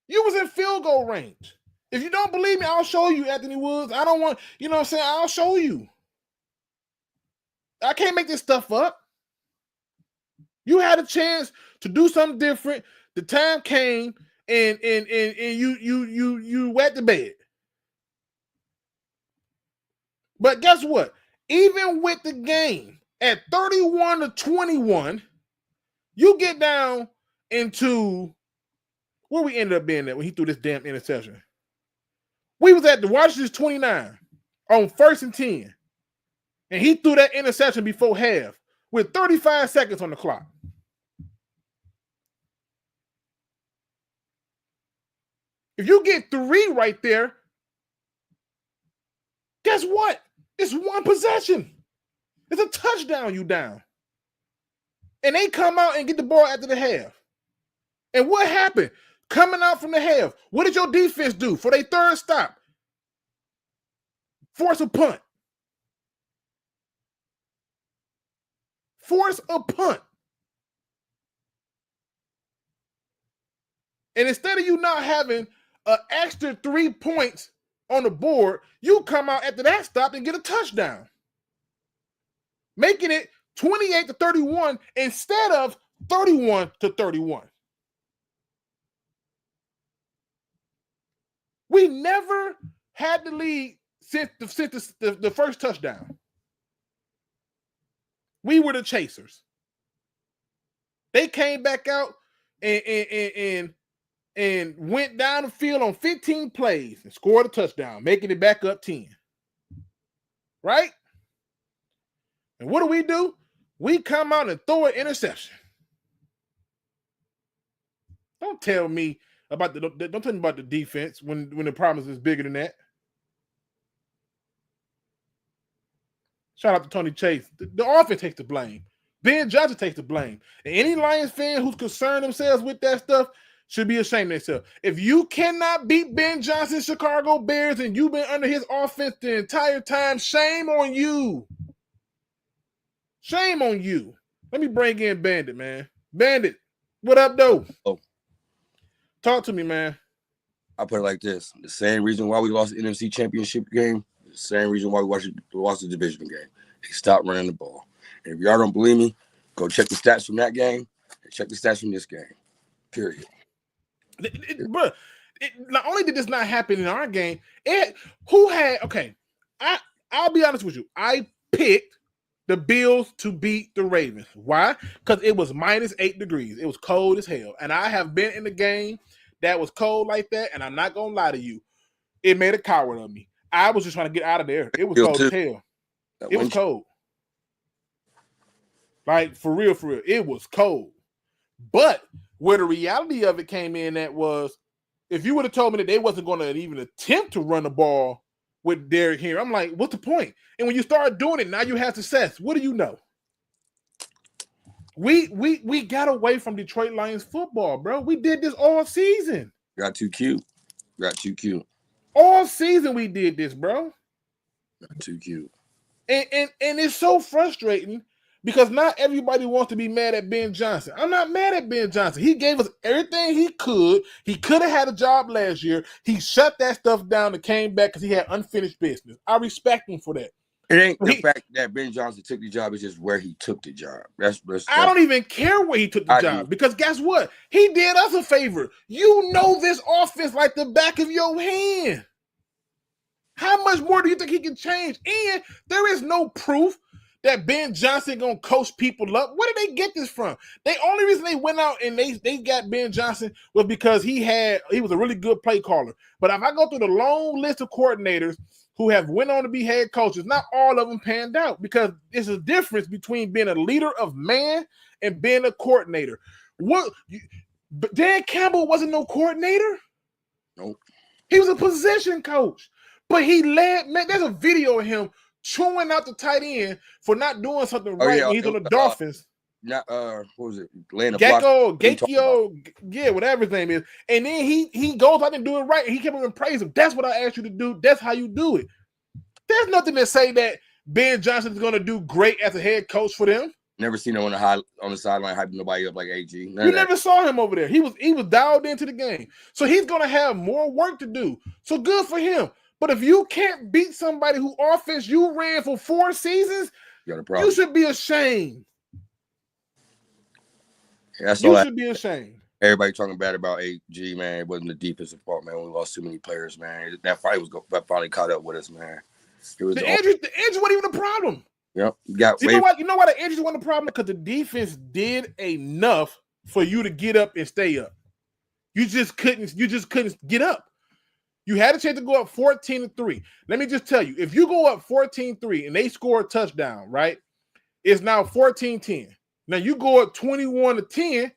[SPEAKER 1] You was in field goal range. If you don't believe me, I'll show you, Anthony Woods. I don't want, you know what I'm saying? I'll show you. I can't make this stuff up. You had a chance to do something different. The time came and you wet the bed. But guess what? Even with the game at 31-21, you get down into where we ended up being at when he threw this damn interception. We was at the Washington's 29 on 1st and 10. And he threw that interception before half with 35 seconds on the clock. If you get 3 right there, guess what? It's 1 possession. It's a touchdown you down. And they come out and get the ball after the half. And what happened? Coming out from the half, what did your defense do for their 3rd stop? Force a punt. Force a punt. And instead of you not having an extra 3 points on the board, you come out after that stop and get a touchdown, making it 28-31 instead of 31-31. We never had the lead since the first touchdown. We were the chasers. They came back out and went down the field on 15 plays and scored a touchdown, making it back up 10. Right? And what do? We come out and throw an interception. Don't tell me about the defense when the problem is bigger than that. Shout out to Tony Chase. The offense takes the blame. Ben Johnson takes the blame. And any Lions fan who's concerned themselves with that stuff should be ashamed of themselves. If you cannot beat Ben Johnson's Chicago Bears and you've been under his offense the entire time, shame on you. Shame on you. Let me bring in Bandit, man. Bandit, what up, though?
[SPEAKER 5] Oh.
[SPEAKER 1] Talk to me, man.
[SPEAKER 5] I put it like this. The same reason why we lost the NFC Championship game, the same reason why we lost the division game. They stopped running the ball. And if y'all don't believe me, go check the stats from that game and check the stats from this game. Period.
[SPEAKER 1] Bro, not only did this not happen in our game, I'll be honest with you. I picked the Bills to beat the Ravens. Why? Because it was -8 degrees. It was cold as hell. And I have been in the game that was cold like that, and I'm not going to lie to you. It made a coward of me. I was just trying to get out of there. It was cold as hell. It was cold. Like, for real, it was cold. But where the reality of it came in at was, if you would have told me that they wasn't going to even attempt to run the ball with Derrick Henry, I'm like, what's the point? And when you start doing it, now you have success. What do you know? We got away from Detroit Lions football, bro. We did this all season.
[SPEAKER 5] Got too cute.
[SPEAKER 1] All season we did this, bro.
[SPEAKER 5] Got too cute.
[SPEAKER 1] And it's so frustrating because not everybody wants to be mad at Ben Johnson. I'm not mad at Ben Johnson. He gave us everything he could. He could have had a job last year. He shut that stuff down and came back because he had unfinished business. I respect him for that.
[SPEAKER 5] It ain't the fact that Ben Johnson took the job. It's just where he took the job. That's
[SPEAKER 1] I don't even care where he took the job because guess what? He did us a favor. You know this offense like the back of your hand. How much more do you think he can change? And there is no proof that Ben Johnson gonna coach people up. Where did they get this from? The only reason they went out and they got Ben Johnson was because he was a really good play caller. But if I go through the long list of coordinators who have went on to be head coaches, not all of them panned out because there's a difference between being a leader of man and being a coordinator. But Dan Campbell wasn't no coordinator.
[SPEAKER 5] Nope.
[SPEAKER 1] He was a position coach. But he led, man, there's a video of him chewing out the tight end for not doing something right when he's on the Dolphins.
[SPEAKER 5] What was it?
[SPEAKER 1] Gekko, yeah, whatever his name is. And then he goes out and do it right, and he kept on praising him. That's what I asked you to do. That's how you do it. There's nothing to say that Ben Johnson is going to do great as a head coach for them.
[SPEAKER 5] Never seen him on the sideline hyping nobody up like AG.
[SPEAKER 1] You never saw him over there. He was dialed into the game. So he's going to have more work to do. So good for him. But if you can't beat somebody who offense you ran for 4 seasons,
[SPEAKER 5] you got a problem.
[SPEAKER 1] You should be ashamed.
[SPEAKER 5] Yeah,
[SPEAKER 1] you should be ashamed.
[SPEAKER 5] Everybody talking bad about AG, man. It wasn't the defensive part, man. We lost too many players, man. That finally caught up with us, man. It was
[SPEAKER 1] the injury wasn't even a problem.
[SPEAKER 5] Yep.
[SPEAKER 1] You know why the injuries wasn't a problem? Because the defense did enough for you to get up and stay up. You just couldn't get up. You had a chance to go up 14-3. Let me just tell you, if you go up 14-3 and they score a touchdown, right, it's now 14-10. Now you go up 21-10,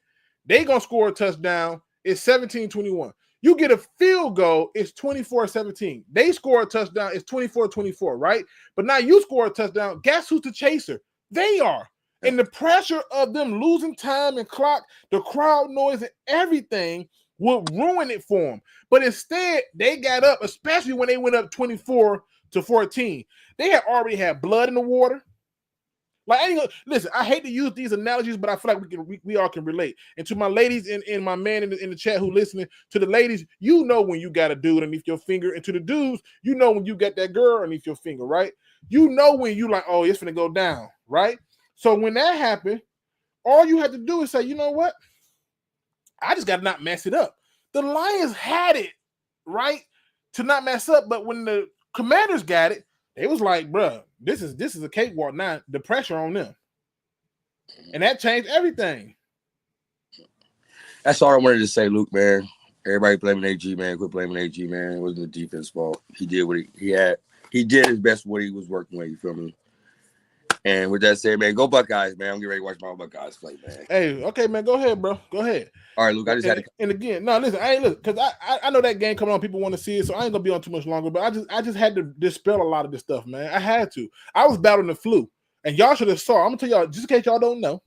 [SPEAKER 1] they going to score a touchdown, it's 17-21. You get a field goal, it's 24-17. They score a touchdown, it's 24-24, right? But now you score a touchdown, guess who's the chaser? They are. And the pressure of them losing time and clock, the crowd noise and everything would ruin it for them. But instead, they got up, especially when they went up 24-14. They had already had blood in the water. Like, listen, I hate to use these analogies, but I feel like we all can relate. And to my ladies and my man in the chat who listening, to the ladies, you know when you got a dude underneath your finger. And to the dudes, you know when you got that girl underneath your finger, right? You know when you like, oh, it's finna go down, right? So when that happened, all you had to do is say, you know what? I just got to not mess it up. The Lions had it, right, to not mess up. But when the Commanders got it, it was like, bro, this is a cakewalk now. The pressure on them. And that changed everything.
[SPEAKER 5] That's all I wanted to say, Luke, man. Everybody blaming AG, man. Quit blaming AG, man. It wasn't the defense fault. He did what he had. He did his best what he was working with, you feel me? And with that said, man, go Buckeyes, man. I'm getting ready to watch my Buckeyes play, man.
[SPEAKER 1] Hey, okay, man, go ahead, bro. Go ahead.
[SPEAKER 5] All right, Luke, I just had to.
[SPEAKER 1] And again, no, listen, I ain't look because I know that game coming on. People want to see it, so I ain't gonna be on too much longer. But I just had to dispel a lot of this stuff, man. I had to. I was battling the flu, and y'all should have saw. I'm gonna tell y'all, just in case y'all don't know,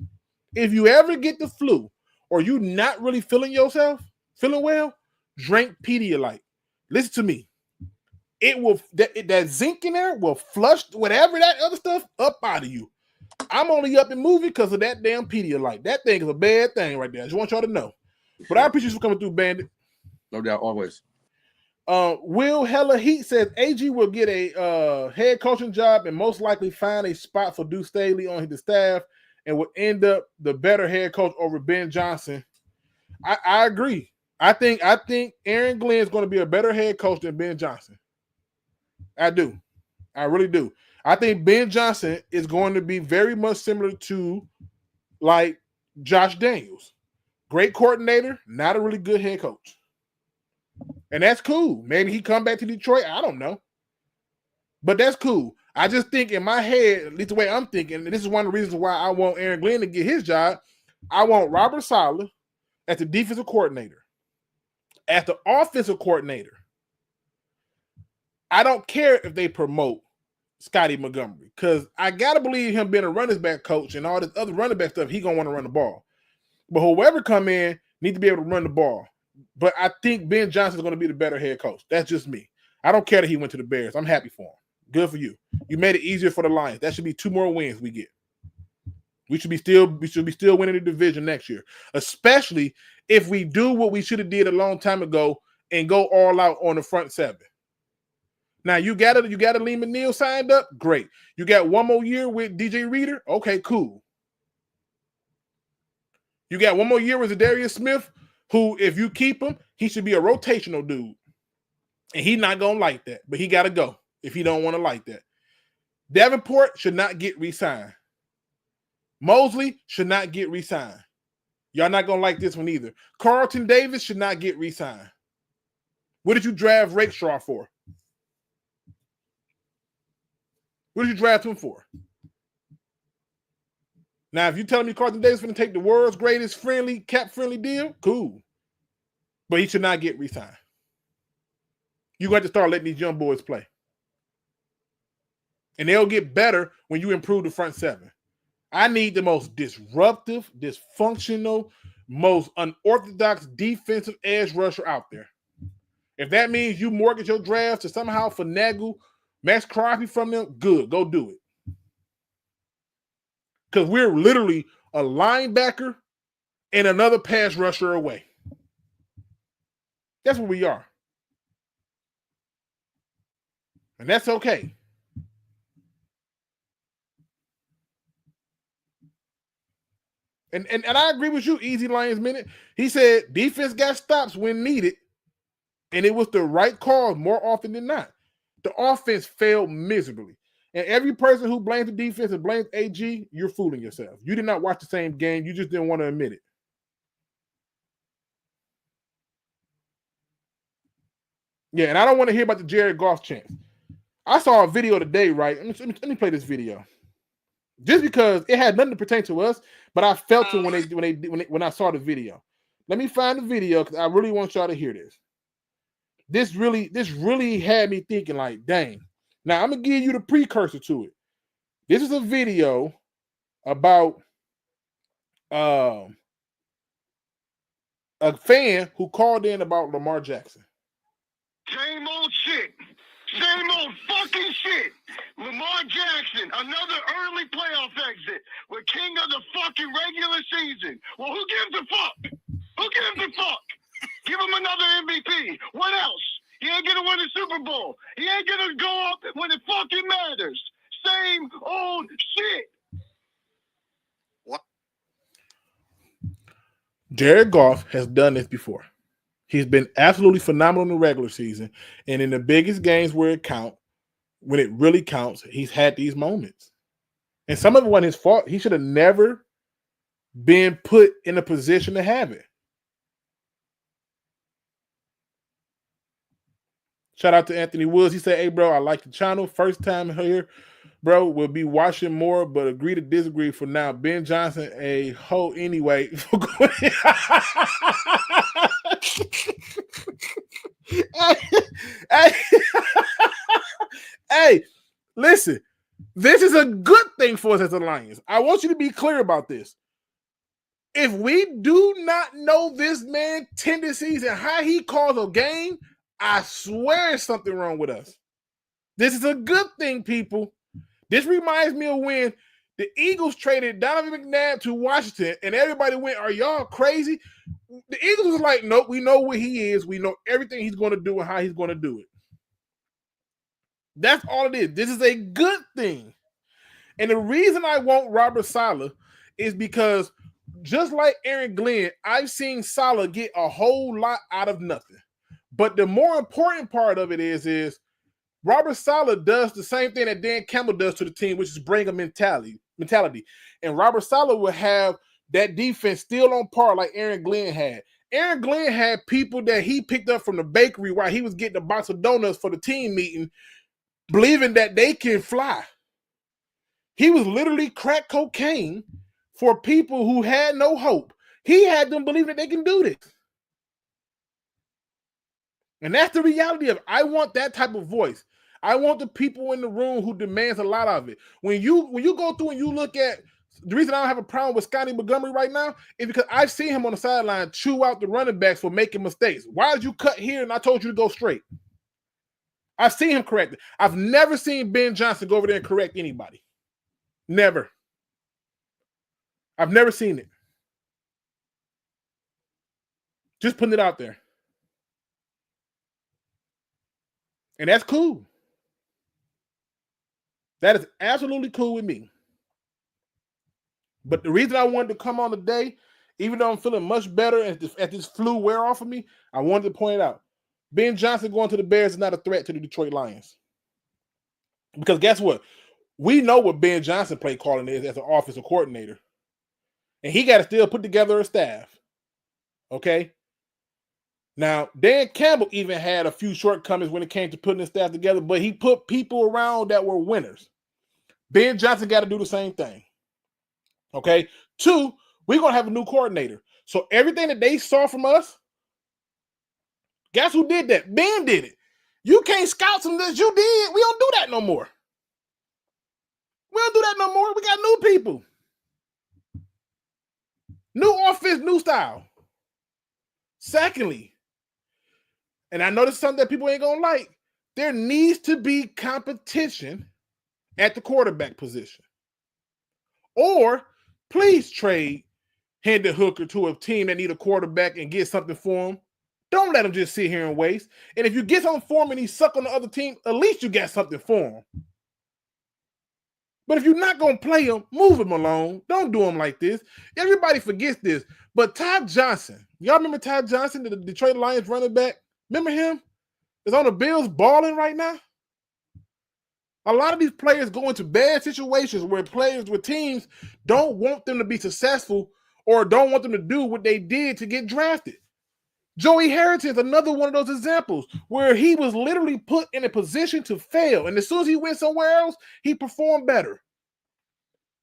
[SPEAKER 1] if you ever get the flu or you not really feeling well, drink Pedialyte. Listen to me. It will that zinc in there will flush whatever that other stuff up out of you. I'm only up and moving because of that damn Pedialyte. That thing is a bad thing right there. I just want y'all to know. But I appreciate you for coming through, Bandit.
[SPEAKER 5] No doubt, always.
[SPEAKER 1] Will Hella Heat says AG will get a head coaching job and most likely find a spot for Deuce Staley on his staff and will end up the better head coach over Ben Johnson. I agree. I think Aaron Glenn is going to be a better head coach than Ben Johnson. I do. I really do. I think Ben Johnson is going to be very much similar to like Josh Daniels. Great coordinator, not a really good head coach. And that's cool. Maybe he come back to Detroit. I don't know. But that's cool. I just think in my head, at least the way I'm thinking, and this is one of the reasons why I want Aaron Glenn to get his job, I want Robert Saleh as the defensive coordinator. As the offensive coordinator, I don't care if they promote Scotty Montgomery because I got to believe him being a running back coach and all this other running back stuff, he going to want to run the ball. But whoever come in need to be able to run the ball. But I think Ben Johnson is going to be the better head coach. That's just me. I don't care that he went to the Bears. I'm happy for him. Good for you. You made it easier for the Lions. That should be 2 more wins we get. We should be still winning the division next year, especially if we do what we should have did a long time ago and go all out on the front 7. Now you got Lee McNeil signed up. Great. You got 1 more year with DJ Reader. Okay, cool. You got 1 more year with Zadarius Smith, who, if you keep him, he should be a rotational dude. And he's not going to like that, but he got to go if he don't want to like that. Davenport should not get re-signed. Mosley should not get re-signed. Y'all not going to like this one either. Carlton Davis should not get re-signed. What did you draft Rakestraw for? What did you draft him for? Now, if you're telling me Carlton Davis is going to take the world's greatest cap-friendly deal, cool. But he should not get re-signed. You're going to start letting these young boys play. And they'll get better when you improve the front 7. I need the most disruptive, dysfunctional, most unorthodox defensive edge rusher out there. If that means you mortgage your draft to somehow finagle Max Crosby from them, good, go do it. Because we're literally a linebacker and another pass rusher away. That's what we are. And that's okay. And I agree with you, Easy Lions Minute. He said defense got stops when needed, and it was the right call more often than not. The offense failed miserably. And every person who blames the defense and blames AG, you're fooling yourself. You did not watch the same game. You just didn't want to admit it. Yeah, and I don't want to hear about the Jared Goff chance. I saw a video today, right? Let me play this video. Just because it had nothing to pertain to us, but I felt it when I saw the video. Let me find the video because I really want y'all to hear this. This really had me thinking like, dang. Now I'm gonna give you the precursor to it. This is a video about a fan who called in about Lamar Jackson.
[SPEAKER 6] Same old shit. Same old fucking shit. Lamar Jackson, another early playoff exit. We're king of the fucking regular season. Well, who gives a fuck? Who gives a fuck? Give him another MVP. What else? He ain't gonna win a Super Bowl. He ain't gonna go up when it fucking matters. Same old shit. What?
[SPEAKER 1] Jared Goff has done this before. He's been absolutely phenomenal in the regular season. And in the biggest games where when it really counts, he's had these moments. And some of it wasn't his fault. He should have never been put in a position to have it. Shout out to Anthony Woods. He said, hey, bro, I like the channel. First time here. bro, we'll be watching more, but agree to disagree for now. Ben Johnson, a hoe anyway. hey, hey, listen, this is a good thing for us as a Lions. I want you to be clear about this. If we do not know this man's tendencies and how he calls a game, I swear there's something wrong with us. This is a good thing, people. This reminds me of when the Eagles traded Donovan McNabb to Washington, and everybody went, "Are y'all crazy?" The Eagles was like, "Nope, we know what he is. We know everything he's going to do and how he's going to do it." That's all it is. This is a good thing. And the reason I want Robert Saleh is because just like Aaron Glenn, I've seen Saleh get a whole lot out of nothing. But the more important part of it is Robert Saleh does the same thing that Dan Campbell does to the team, which is bring a mentality. And Robert Saleh will have that defense still on par like Aaron Glenn had. Aaron Glenn had people that he picked up from the bakery while he was getting a box of donuts for the team meeting, believing that they can fly. He was literally crack cocaine for people who had no hope. He had them believing that they can do this. And that's the reality of it. I want that type of voice. I want the people in the room who demands a lot of it. When you go through and you look at, the reason I don't have a problem with Scotty Montgomery right now is because I've seen him on the sideline chew out the running backs for making mistakes. Why did you cut here and I told you to go straight? I've seen him correct it. I've never seen Ben Johnson go over there and correct anybody. Never. I've never seen it. Just putting it out there. And that's cool. That is absolutely cool with me. But the reason I wanted to come on today, even though I'm feeling much better as this flu wear off of me, I wanted to point it out. Ben Johnson going to the Bears is not a threat to the Detroit Lions. Because guess what? We know what Ben Johnson play calling is as an offensive coordinator. And he got to still put together a staff. Okay? Now, Dan Campbell even had a few shortcomings when it came to putting his staff together, but he put people around that were winners. Ben Johnson got to do the same thing. Okay? 2, we're going to have a new coordinator. So everything that they saw from us, guess who did that? Ben did it. You can't scout some that you did. We don't do that no more. We don't do that no more. We got new people. New offense, new style. Secondly, and I know this is something that people ain't going to like, there needs to be competition at the quarterback position. Or please trade Hendon Hooker to a team that need a quarterback and get something for him. Don't let him just sit here and waste. And if you get something for him and he suck on the other team, at least you got something for him. But if you're not going to play him, move him along. Don't do him like this. Everybody forgets this. But Ty Johnson, y'all remember Ty Johnson, the Detroit Lions running back? Remember him? Is on the Bills balling right now. A lot of these players go into bad situations where teams don't want them to be successful or don't want them to do what they did to get drafted. Joey Harrington is another one of those examples where he was literally put in a position to fail. And as soon as he went somewhere else, he performed better.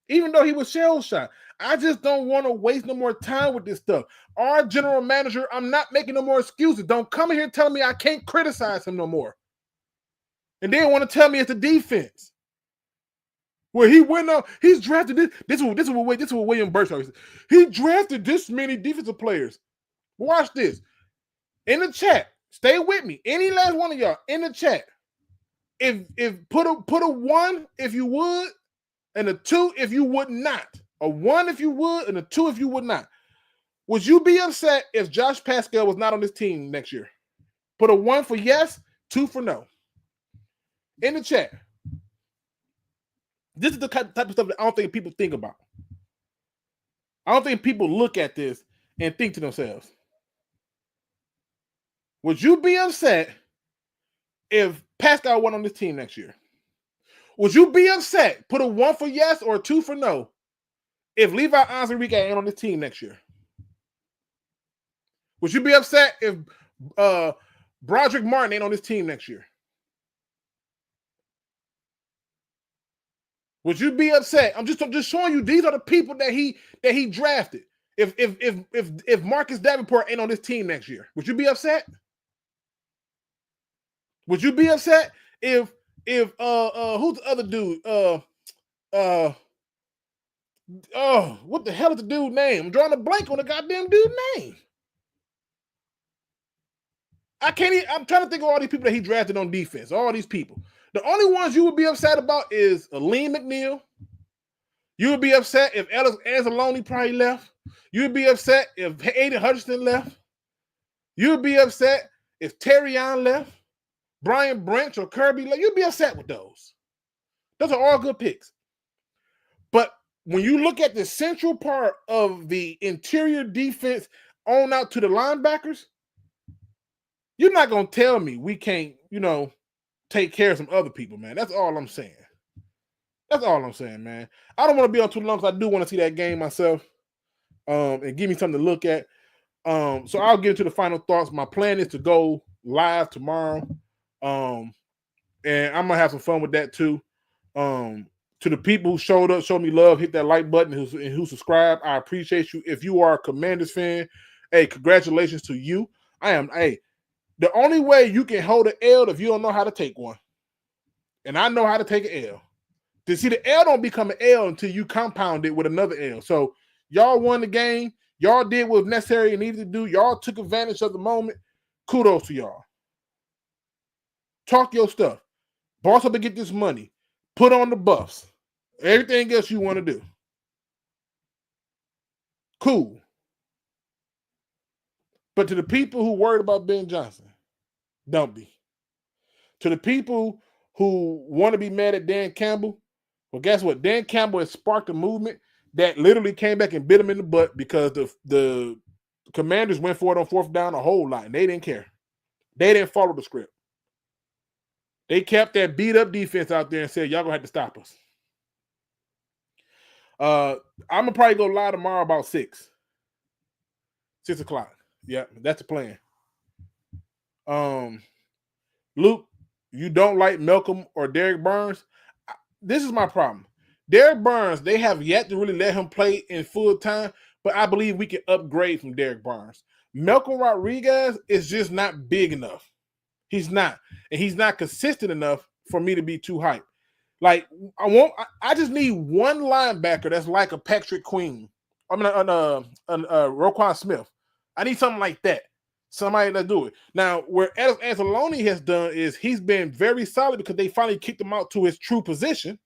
[SPEAKER 1] Even though he was shell-shocked. I just don't want to waste no more time with this stuff. Our general manager, I'm not making no more excuses. Don't come in here telling me I can't criticize him no more. And then want to tell me it's the defense. Where he went up, he's drafted this. This is what William Burch always said. He drafted this many defensive players. Watch this. In the chat, stay with me. Any last one of y'all in the chat. If put a 1 if you would, and a 2 if you would not. A 1 if you would, and a 2 if you would not. Would you be upset if Josh Pascal was not on this team next year? Put a 1 for yes, 2 for no. In the chat. This is the type of stuff that I don't think people think about. I don't think people look at this and think to themselves. Would you be upset if Pascal went on this team next year? Would you be upset, put a 1 for yes or a 2 for no, if Levi Onwuzurike ain't on this team next year? Would you be upset if Broderick Martin ain't on this team next year? Would you be upset? I'm just showing you these are the people that he drafted. If Marcus Davenport ain't on this team next year, would you be upset? Would you be upset if who's the other dude? What the hell is the dude's name? I'm drawing a blank on the goddamn dude's name. I'm trying to think of all these people that he drafted on defense. All these people. The only ones you would be upset about is Aleem McNeil. You would be upset if Ellis Anzalone probably left. You would be upset if Aiden Hutchinson left. You would be upset if Terrion left. Brian Branch or Kirby left. You'd be upset with those. Those are all good picks. But when you look at the central part of the interior defense on out to the linebackers, you're not going to tell me we can't, take care of some other people, man. That's all I'm saying. That's all I'm saying, man. I don't want to be on too long because I do want to see that game myself and give me something to look at. So I'll get into the final thoughts. My plan is to go live tomorrow. And I'm going to have some fun with that too. To the people who showed up, showed me love, hit that like button and who subscribed. I appreciate you. If you are a Commanders fan, hey, congratulations to you. The only way you can hold an L if you don't know how to take one. And I know how to take an L. To see the L don't become an L until you compound it with another L. So y'all won the game. Y'all did what was necessary and needed to do. Y'all took advantage of the moment. Kudos to y'all. Talk your stuff. Boss up and get this money. Put on the buffs. Everything else you want to do. Cool. But to the people who worried about Ben Johnson, don't be. To the people who want to be mad at Dan Campbell, well, guess what? Dan Campbell has sparked a movement that literally came back and bit him in the butt because the Commanders went for it on fourth down a whole lot, and they didn't care. They didn't follow the script. They kept that beat-up defense out there and said, y'all going to have to stop us. I'm going to probably go live tomorrow about 6 o'clock. Yeah, that's the plan. Luke, you don't like Malcolm or Derek Burns? This is my problem. Derek Burns, they have yet to really let him play in full time, but I believe we can upgrade from Derek Burns. Malcolm Rodriguez is just not big enough. He's not. And he's not consistent enough for me to be too hyped. Like, I just need one linebacker that's like a Patrick Quin. I mean, Roquan Smith. I need something like that. Somebody that do it. Now, where Anzalone has done is he's been very solid because they finally kicked him out to his true position,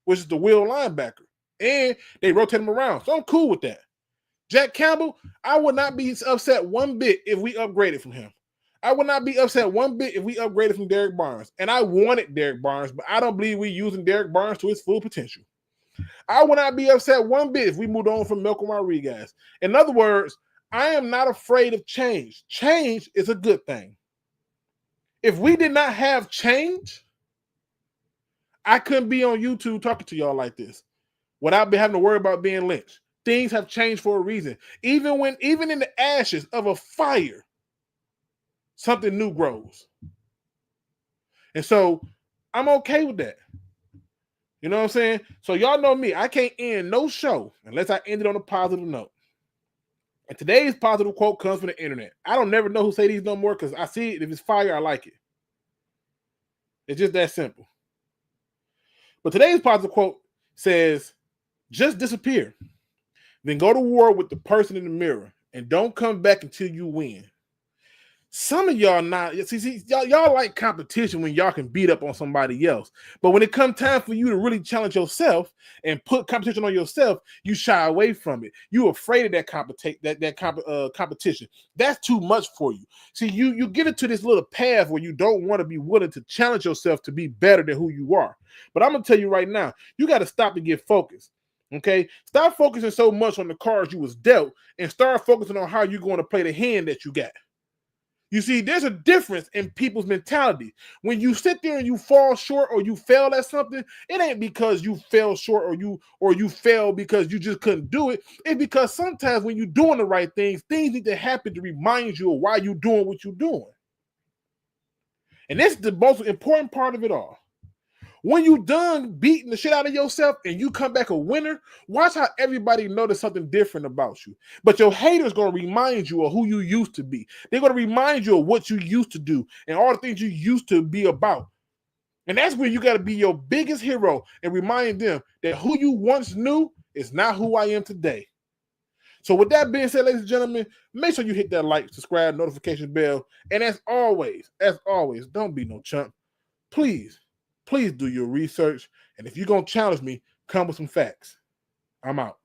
[SPEAKER 1] which is the will linebacker. And they rotate him around. So I'm cool with that. Jack Campbell, I would not be upset one bit if we upgraded from him. I would not be upset one bit if we upgraded from Derek Barnes. And I wanted Derek Barnes, but I don't believe we're using Derek Barnes to his full potential. I would not be upset one bit if we moved on from Malcolm Rodriguez. In other words, I am not afraid of change. Change is a good thing. If we did not have change, I couldn't be on YouTube talking to y'all like this without having to worry about being lynched. Things have changed for a reason. Even in the ashes of a fire, something new grows. And so I'm okay with that. You know what I'm saying? So y'all know me. I can't end no show unless I end it on a positive note. And today's positive quote comes from the internet. I don't never know who say these no more because I see it. If it's fire, I like it. It's just that simple. But today's positive quote says, just disappear. Then go to war with the person in the mirror and don't come back until you win. Some of y'all not see y'all like competition when y'all can beat up on somebody else. But when it comes time for you to really challenge yourself and put competition on yourself, you shy away from it. You're afraid of that competition. That's too much for you. See, you get into this little path where you don't want to be willing to challenge yourself to be better than who you are. But I'm gonna tell you right now, you got to stop and get focused. Okay, stop focusing so much on the cards you was dealt and start focusing on how you're going to play the hand that you got. You see, there's a difference in people's mentality. When you sit there and you fall short or you fail at something, it ain't because you fell short or you fail because you just couldn't do it. It's because sometimes when you're doing the right things need to happen to remind you of why you're doing what you're doing. And this is the most important part of it all. When you done beating the shit out of yourself and you come back a winner, watch how everybody notice something different about you. But your haters going to remind you of who you used to be. They're going to remind you of what you used to do and all the things you used to be about. And that's where you got to be your biggest hero and remind them that who you once knew is not who I am today. So with that being said, ladies and gentlemen, make sure you hit that like, subscribe, notification bell. And as always, don't be no chump. Please do your research. And if you're going to challenge me, come with some facts. I'm out.